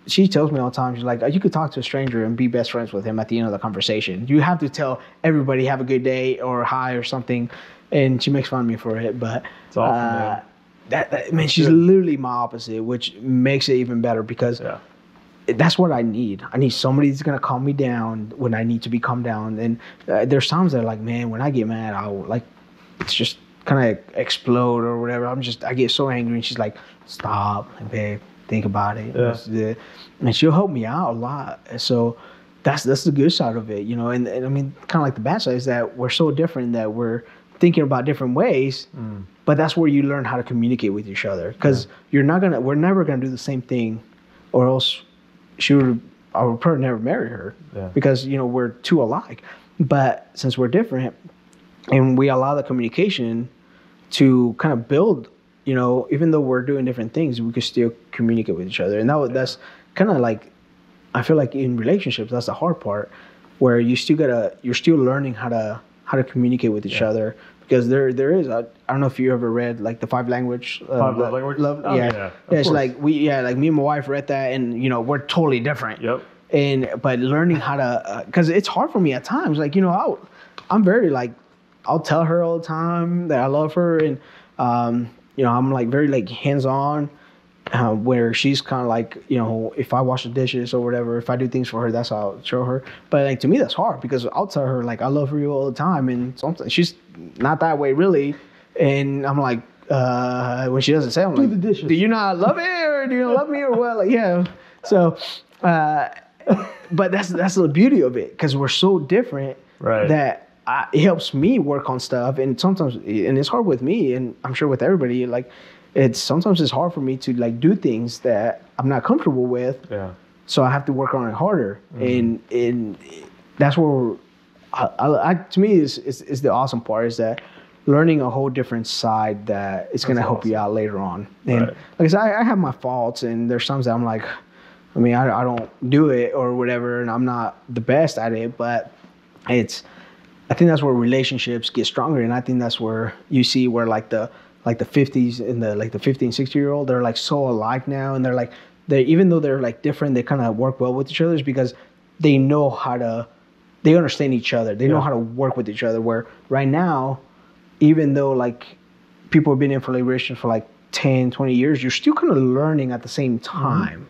she tells me all the time. She's like, you could talk to a stranger and be best friends with him at the end of the conversation. You have to tell everybody have a good day or hi or something, and she makes fun of me for it. But it's awesome, man. She's literally my opposite, which makes it even better because that's what I need. I need somebody that's gonna calm me down when I need to be calmed down. And there's times that like, man, when I get mad, I'll like it's just kind of explode or whatever. I get so angry, and she's like, stop, like, babe, think about it. Yeah. And she'll help me out a lot. So that's the good side of it, you know. And I mean, kind of like the bad side is that we're so different that we're thinking about different ways. But that's where you learn how to communicate with each other, because we're never gonna do the same thing, or else I would probably never marry her, because you know we're too alike. But since we're different, and we allow the communication to kind of build you know, even though we're doing different things, we could still communicate with each other. And that's kind of like, I feel like in relationships, that's the hard part, where you're still learning how to communicate with each other, because there is, I don't know if you ever read like the five love language. Yeah. It's like like me and my wife read that, and you know, we're totally different. Yep. But learning how to, because it's hard for me at times. Like, you know, I'm very like, I'll tell her all the time that I love her, and you know, I'm like very like hands-on, where she's kind of like, you know, if I wash the dishes or whatever, if I do things for her, that's how I'll show her. But like, to me, that's hard, because I'll tell her like I love you all the time, and sometimes she's not that way really, and I'm like, when she doesn't say, I'm like, the dishes. Do you not love it, or do you not love me, or what? Like, yeah. So, but that's the beauty of it, because we're so different, that it helps me work on stuff, and sometimes, and it's hard with me, and I'm sure with everybody, like, sometimes it's hard for me to like do things that I'm not comfortable with. Yeah. So I have to work on it harder, and that's where to me is the awesome part, is that learning a whole different side that is going to help you out later on. And like I said, I have my faults, and there's times that I'm like, I mean, I don't do it or whatever, and I'm not the best at it, but I think that's where relationships get stronger, and I think that's where you see where like the 50s and the 50 and 60-year-old, they're like so alike now, and they even though they're like different, they kind of work well with each other, because they understand each other. They know how to work with each other. Where right now, even though like people have been in relations for like 10, 20 years, you're still kind of learning at the same time.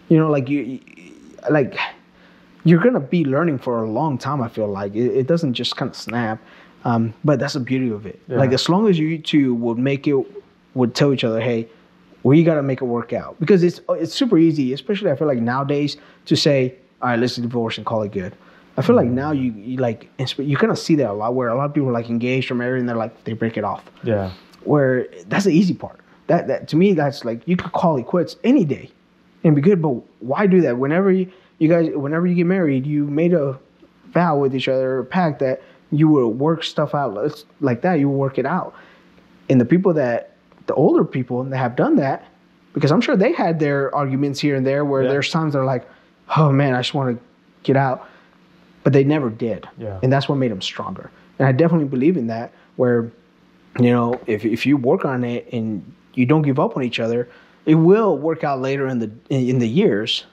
You know, like you're going to be learning for a long time, I feel like. It doesn't just kind of snap. But that's the beauty of it. Yeah. Like, as long as you two would tell each other, hey, we got to make it work out. Because it's super easy, especially I feel like nowadays, to say, all right, let's divorce and call it good. I feel like now you kind of see that a lot, where a lot of people are like engaged or married, and they break it off. Yeah. Where that's the easy part. That to me, that's like, you could call it quits any day and be good. But why do that? Whenever you get married, you made a vow with each other, a pact that you will work stuff out like that. You will work it out. And the older people that have done that, because I'm sure they had their arguments here and there, where there's times they're like, oh man, I just want to get out. But they never did. Yeah. And that's what made them stronger. And I definitely believe in that, where, you know, if you work on it and you don't give up on each other, it will work out later in the years.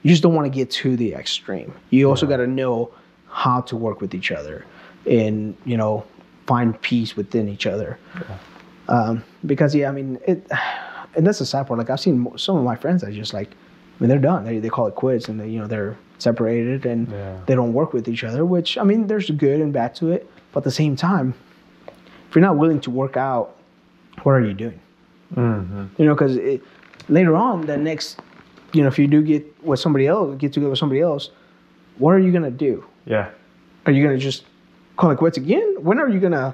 You just don't want to get to the extreme. You also got to know how to work with each other, and, you know, find peace within each other. Yeah. Because I mean, and that's the sad part. Like, I've seen some of my friends that just like, I mean, they're done. They call it quits, and they're separated, and they don't work with each other. Which, I mean, there's good and bad to it. But at the same time, if you're not willing to work out, what are you doing? Mm-hmm. You know, because later on, the next, you know, if you do get together with somebody else, what are you gonna do? Yeah. Are you gonna just call it quits again? When are you gonna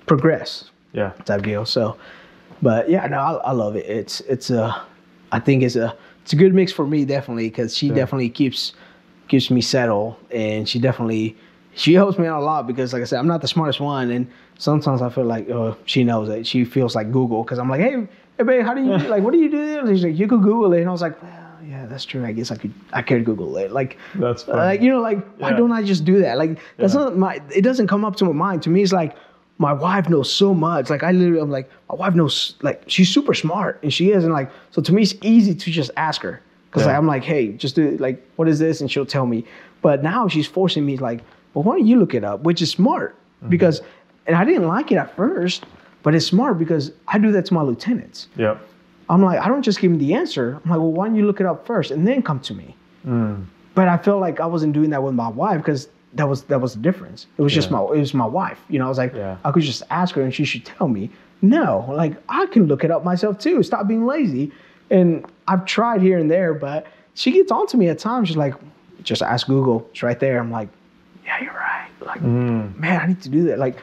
progress? Yeah. Type deal. So, but yeah, no, I love it. I think it's a good mix for me, definitely, because she definitely keeps me settled, and she helps me out a lot, because, like I said, I'm not the smartest one, and sometimes I feel like she knows it. She feels like Google, because I'm like, hey babe, how do you like, what do you do? And she's like, you could Google it, and I was like, well, yeah, that's true. I guess I could Google it. Like, that's funny. Like, you know, like, why don't I just do that? Like, that's not it doesn't come up to my mind. To me, it's like, my wife knows so much. Like, I'm like, my wife knows, like, she's super smart, and she is, and like, so to me, it's easy to just ask her, because like, I'm like, hey, just do it. Like, what is this? And she'll tell me. But now she's forcing me, like, well, why don't you look it up? Which is smart, because, and I didn't like it at first, but it's smart, because I do that to my lieutenants. Yeah. I'm like, I don't just give them the answer. I'm like, well, why don't you look it up first and then come to me? But I felt like I wasn't doing that with my wife, because that was the difference. It was just my wife. You know, I was like, I could just ask her and she should tell me. No, like, I can look it up myself too. Stop being lazy. And I've tried here and there, but she gets on to me at times. She's like, just ask Google. It's right there. I'm like, yeah, you're right. Like, man, I need to do that. Like,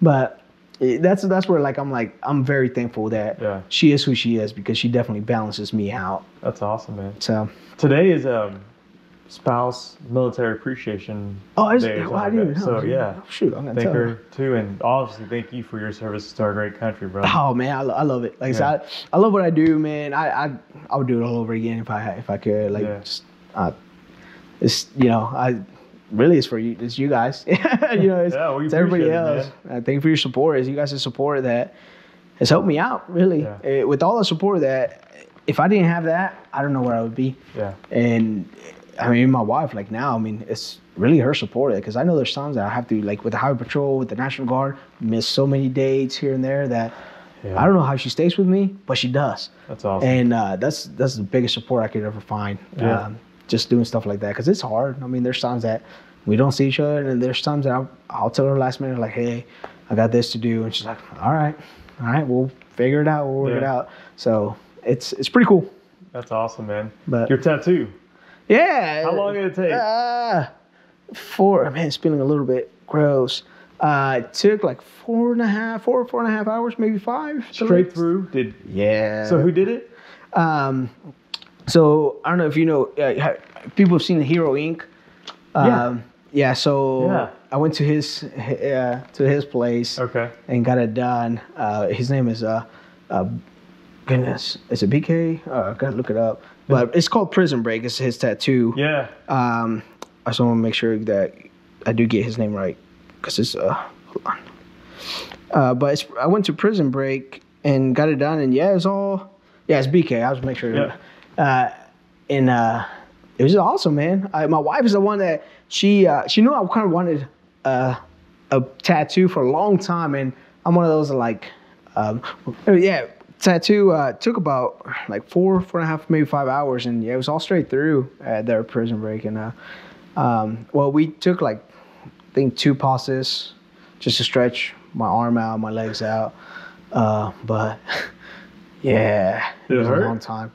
but that's where, like, I'm very thankful that she is who she is, because she definitely balances me out. That's awesome, man. So today is spouse military appreciation day. Well, I didn't know. So yeah, shoot, I'm gonna thank tell her her. too, and obviously thank you for your services to our great country, bro. Oh man, I love it. Like I said, I love what I do, man. I would do it all over again if I could. Like just it's I really it's for you. It's you guys. It's everybody else. Thank you for your support. It's you guys' support that has helped me out. Really, with all the support that. If I didn't have that, I don't know where I would be. Yeah. And I mean, my wife, like now, I mean, it's really her support. Because I know there's times that I have to, like with the Highway Patrol, with the National Guard, miss so many dates here and there that I don't know how she stays with me, but she does. That's awesome. And that's the biggest support I could ever find. Yeah. Just doing stuff like that. Because it's hard. I mean, there's times that we don't see each other. And there's times that I'll tell her last minute, like, hey, I got this to do. And she's like, all right, we'll figure it out. We'll work it out. So... It's pretty cool. That's awesome, man. But your tattoo. Yeah. How long did it take? It's feeling a little bit gross. It took like 4.5 hours, maybe 5. Straight through? Yeah. So who did it? So I don't know if you know, people have seen the Hero Inc. So I went to his place. Okay. And got it done. His name is goodness, is it BK? I gotta look it up. But it's called Prison Break. It's his tattoo. Yeah. I just want to make sure that I do get his name right, because it's hold on. But I went to Prison Break and got it done, and it's BK. I was make sure. Yeah. And it was awesome, man. My wife is the one that she knew I kind of wanted a tattoo for a long time, and I'm one of those that like tattoo took about like 4.5, maybe 5 hours, and it was all straight through at their Prison Break. And we took like I think 2 passes just to stretch my arm out, my legs out. But it was a long time.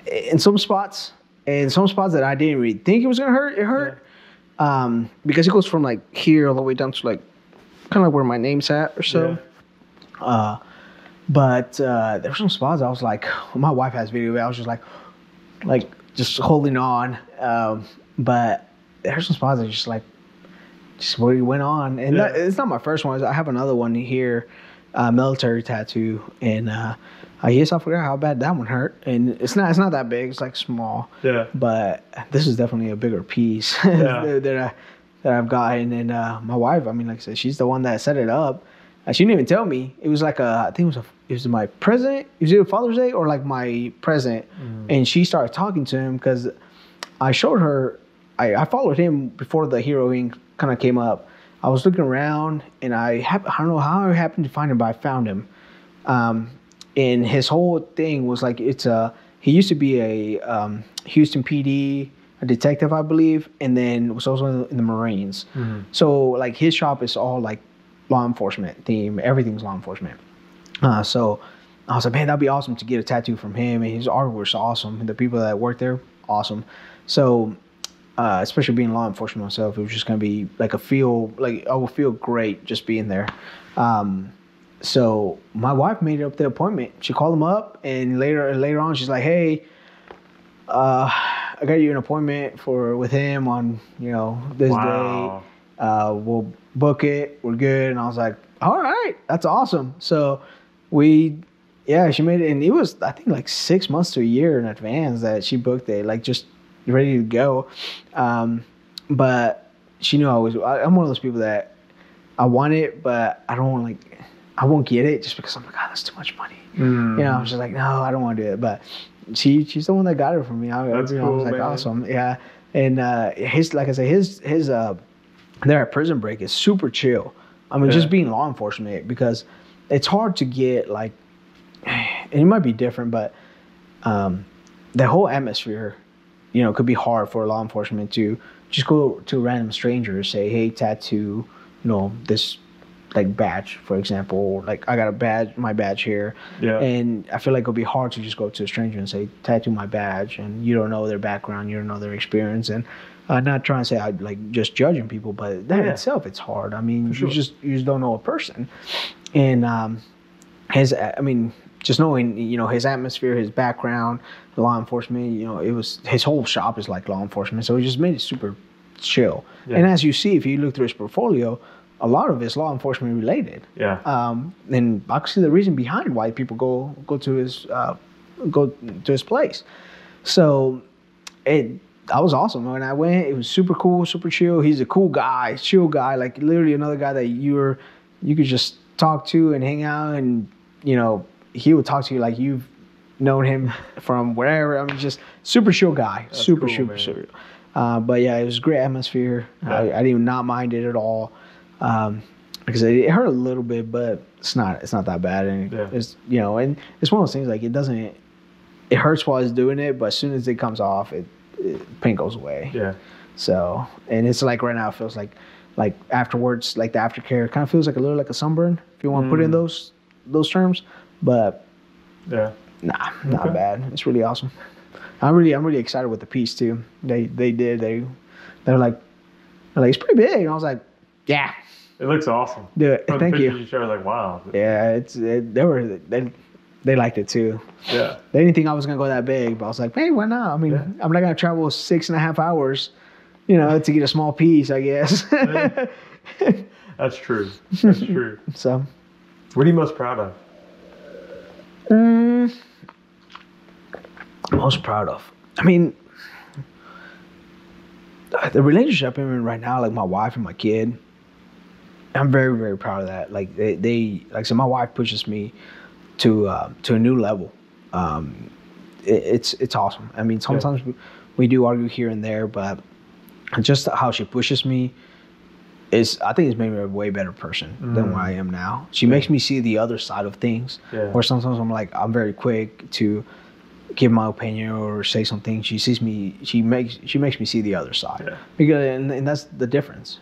In some spots that I didn't really think it was gonna hurt, it hurt. Because it goes from like here all the way down to like kind of like where my name's at or so. But there were some spots I was like, my wife has video, I was just like just holding on. But there's some spots that just really went on. And it's not my first one. I have another one here, military tattoo. And I forgot how bad that one hurt. And it's not that big. It's like small. Yeah. But this is definitely a bigger piece that I've gotten. And my wife, I mean, like I said, she's the one that set it up. She didn't even tell me. It was like I think it was my present. It was either Father's Day or like my present. And she started talking to him because I showed her. I followed him before the Hero Inc. kind of came up. I was looking around, and I don't know how I happened to find him, but I found him. And his whole thing was like he used to be a Houston PD, a detective, I believe, and then was also in the Marines. So like his shop is all like law enforcement theme. Everything's law enforcement. So I was like, man, that'd be awesome to get a tattoo from him. And his artwork's awesome. And the people that work there, awesome. So especially being law enforcement myself, it was just gonna be like I will feel great just being there. So my wife made up the appointment. She called him up, and later on, she's like, hey, I got you an appointment with him on this day. We'll book it. We're good. And I was like, all right, that's awesome. So she made it. And it was, I think, like 6 months to a year in advance that she booked it, like just ready to go. But she knew I'm one of those people that I want it, but I won't get it just because I'm like, that's too much money. I was just like, no, I don't want to do it. But she's the one that got it for me. That's cool, I was like, man. Awesome. Yeah. And like I said, his there at Prison Break is super chill. I mean, just being law enforcement, because it's hard to get and it might be different, but the whole atmosphere, could be hard for law enforcement to just go to a random stranger and say, hey, tattoo, this like badge, for example. Like I got my badge here. Yeah. And I feel like it'll be hard to just go to a stranger and say, tattoo my badge, and you don't know their background, you don't know their experience. And I'm not trying to say I like just judging people, but that itself, it's hard. I mean, you just don't know a person. And just knowing, his atmosphere, his background, law enforcement, it was, his whole shop is like law enforcement. So it just made it super chill. Yeah. And as you see, if you look through his portfolio, a lot of it's law enforcement related. Yeah. And I can see the reason behind why people go to his place. So that was awesome. When I went, it was super cool, super chill. He's a cool guy, chill guy, like literally another guy that you could just talk to and hang out, and he would talk to you like you've known him from wherever. I mean, just super chill guy. That's super, cool, super, man. super. But yeah, it was a great atmosphere. Yeah. I did not mind it at all. Because it hurt a little bit, but it's not that bad. And it's, and it's one of those things, like it hurts while it's doing it, but as soon as it comes off, pain goes away. Yeah. So, and it's like right now it feels like afterwards, like the aftercare kind of feels like a little like a sunburn, if you want to put in those terms. But yeah, not bad. It's really awesome. I'm really excited with the piece too. They're like it's pretty big. And I was like, yeah. It looks awesome. Do it. Thank you. You showed, like, wow. Yeah, they liked it too. Yeah. They didn't think I was gonna go that big, but I was like, hey, why not? I mean, I'm not gonna travel 6.5 hours, to get a small piece, I guess. That's true. That's true. So, what are you most proud of? Most proud of? I mean, the relationship I'm in right now, like my wife and my kid. I'm very, very proud of that. Like they like I said, my wife pushes me to a new level. It's awesome. I mean, sometimes we do argue here and there, but just how she pushes me I think it's made me a way better person than what I am now. She makes me see the other side of things. Yeah. Or sometimes I'm very quick to give my opinion or say something. She makes me see the other side. Yeah. Because and that's the difference,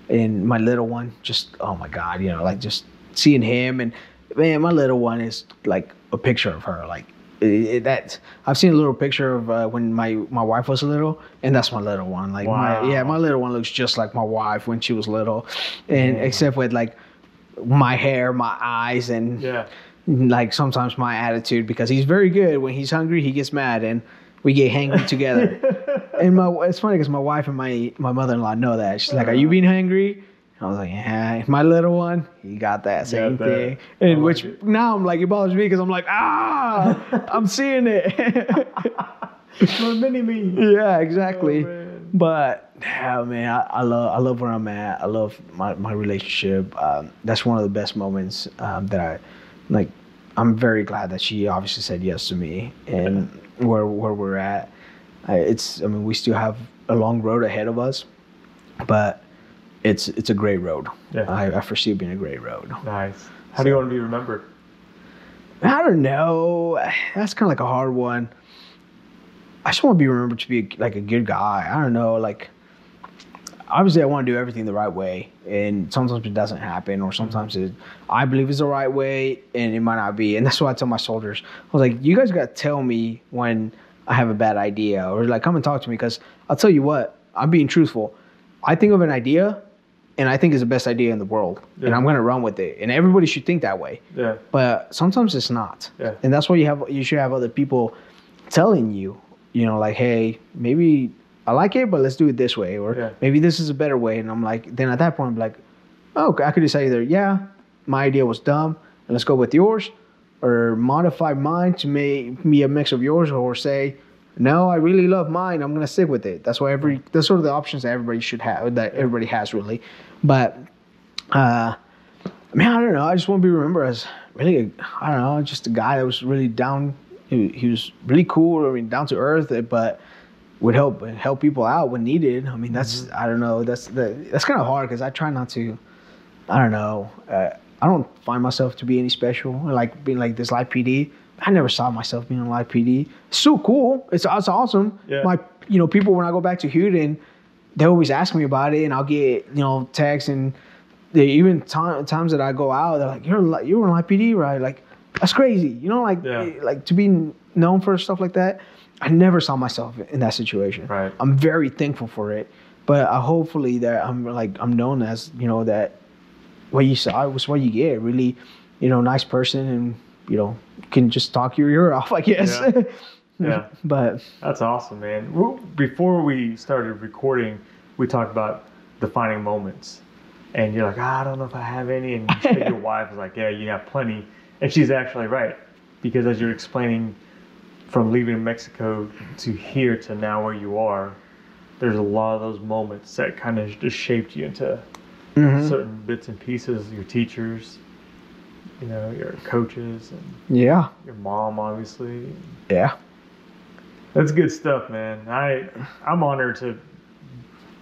And my little one, just oh my God, like just seeing him, and man, my little one is like a picture of her. Like I've seen a little picture of when my wife was little, and that's my little one. Like wow. my little one looks just like my wife when she was little, and except with like my hair, my eyes, and like sometimes my attitude, because he's very good. When he's hungry, he gets mad, and we get hangry together. And it's funny because my wife and my mother-in-law know that. She's like, "Are you being hangry?" I was like, "Yeah." My little one, he got that same thing. And which now I'm like, it bothers me because I'm like, I'm seeing it. My mini me. Yeah, exactly. Oh, but yeah, man, I love where I'm at. I love my relationship. That's one of the best moments that I like. I'm very glad that she obviously said yes to me, and where we're at. We still have a long road ahead of us, but it's a great road. Yeah. I foresee it being a great road. Nice. How do you want to be remembered? I don't know. That's kind of like a hard one. I just want to be remembered to be like a good guy. I don't know. Like, obviously I want to do everything the right way, and sometimes it doesn't happen, or sometimes I believe it's the right way and it might not be. And that's why I tell my soldiers, I was like, you guys got to tell me when I have a bad idea, or like come and talk to me, because I'll tell you what, I'm being truthful. I think of an idea and I think it's the best idea in the world, and I'm going to run with it, and everybody should think that way. Yeah. But sometimes it's not. Yeah. And that's why you should have other people telling you, like, hey, maybe I like it, but let's do it this way, or maybe this is a better way. And I'm like, then at that point, I'm like, oh, I could decide either, my idea was dumb, and let's go with yours, or modify mine to make me a mix of yours, or say, no, I really love mine, I'm going to stick with it. That's sort of the options that everybody should have, that everybody has, really. But, I don't know. I just want to be remembered as really, just a guy that was really down. He was really cool, down to earth, but would help people out when needed. I mean, that's, I don't know, that's kind of hard, because I try not to, I don't know. I don't find myself to be any special, like being like this live PD. I never saw myself being a live PD. It's so cool. It's awesome. Yeah. People, when I go back to Houston, they always ask me about it, and I'll get, texts, and even times that I go out, they're like, you were in live PD, right? Like, that's crazy. Like to be known for stuff like that. I never saw myself in that situation. Right. I'm very thankful for it, but hopefully that I'm known as, that what you saw was what you get. Really, nice person, and can just talk your ear off, I guess. Yeah. Yeah. But that's awesome, man. Well, before we started recording, we talked about defining moments. And you're like, I don't know if I have any. And you said your wife was like, yeah, you have plenty. And she's actually right. Because as you're explaining from leaving Mexico to here to now where you are, there's a lot of those moments that kind of just shaped you into certain bits and pieces. Your teachers, your coaches, and your mom, obviously. Yeah. That's good stuff, man. I'm honored to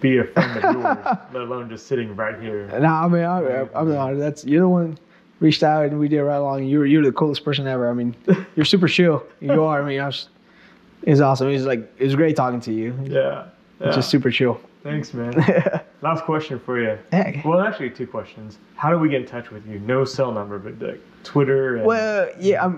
be a friend of yours, let alone just sitting right here. No, I mean, I'm the honor. You're the one reached out and we did right along. You're the coolest person ever. I mean, you're super chill. You are. I mean, it's awesome. It was great talking to you. Yeah. It's just super chill. Thanks, man. Last question for you. Hey. Well, actually, 2 questions. How do we get in touch with you? No cell number, but like Twitter. Well, yeah.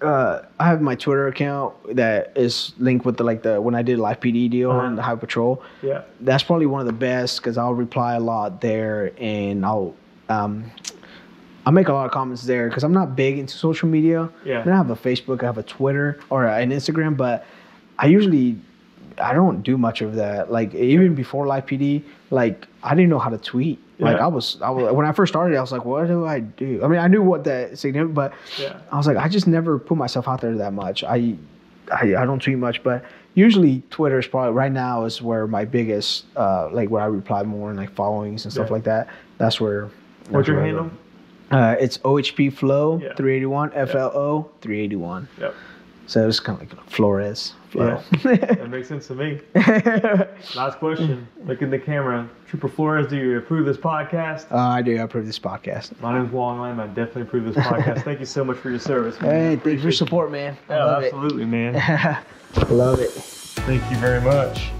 I have my Twitter account that is linked with the when I did Live PD deal and the High Patrol. Yeah. That's probably one of the best because I'll reply a lot there and I'll make a lot of comments there because I'm not big into social media. Yeah. I have a Facebook, I have a Twitter or an Instagram, but I don't do much of that. Like even before Live PD, like I didn't know how to tweet. Yeah. Like I was when I first started, I was like, what do I do? I mean, I knew what that significant, but I was like, I just never put myself out there that much. I don't tweet much, but usually Twitter is probably right now is where my biggest where I reply more and like followings and stuff like that. That's where. What's your handle? It's OHP Flow 381 FLO 381. Yep. So it's kind of like Flores. Flow. Yeah, that makes sense to me. Last question. Look in the camera. Trooper Flores, do you approve this podcast? I do. I approve this podcast. My name's Wong Lam. I definitely approve this podcast. Thank you so much for your service, man. Hey, thanks for your support, man. Yeah, absolutely, man. Love it. Thank you very much.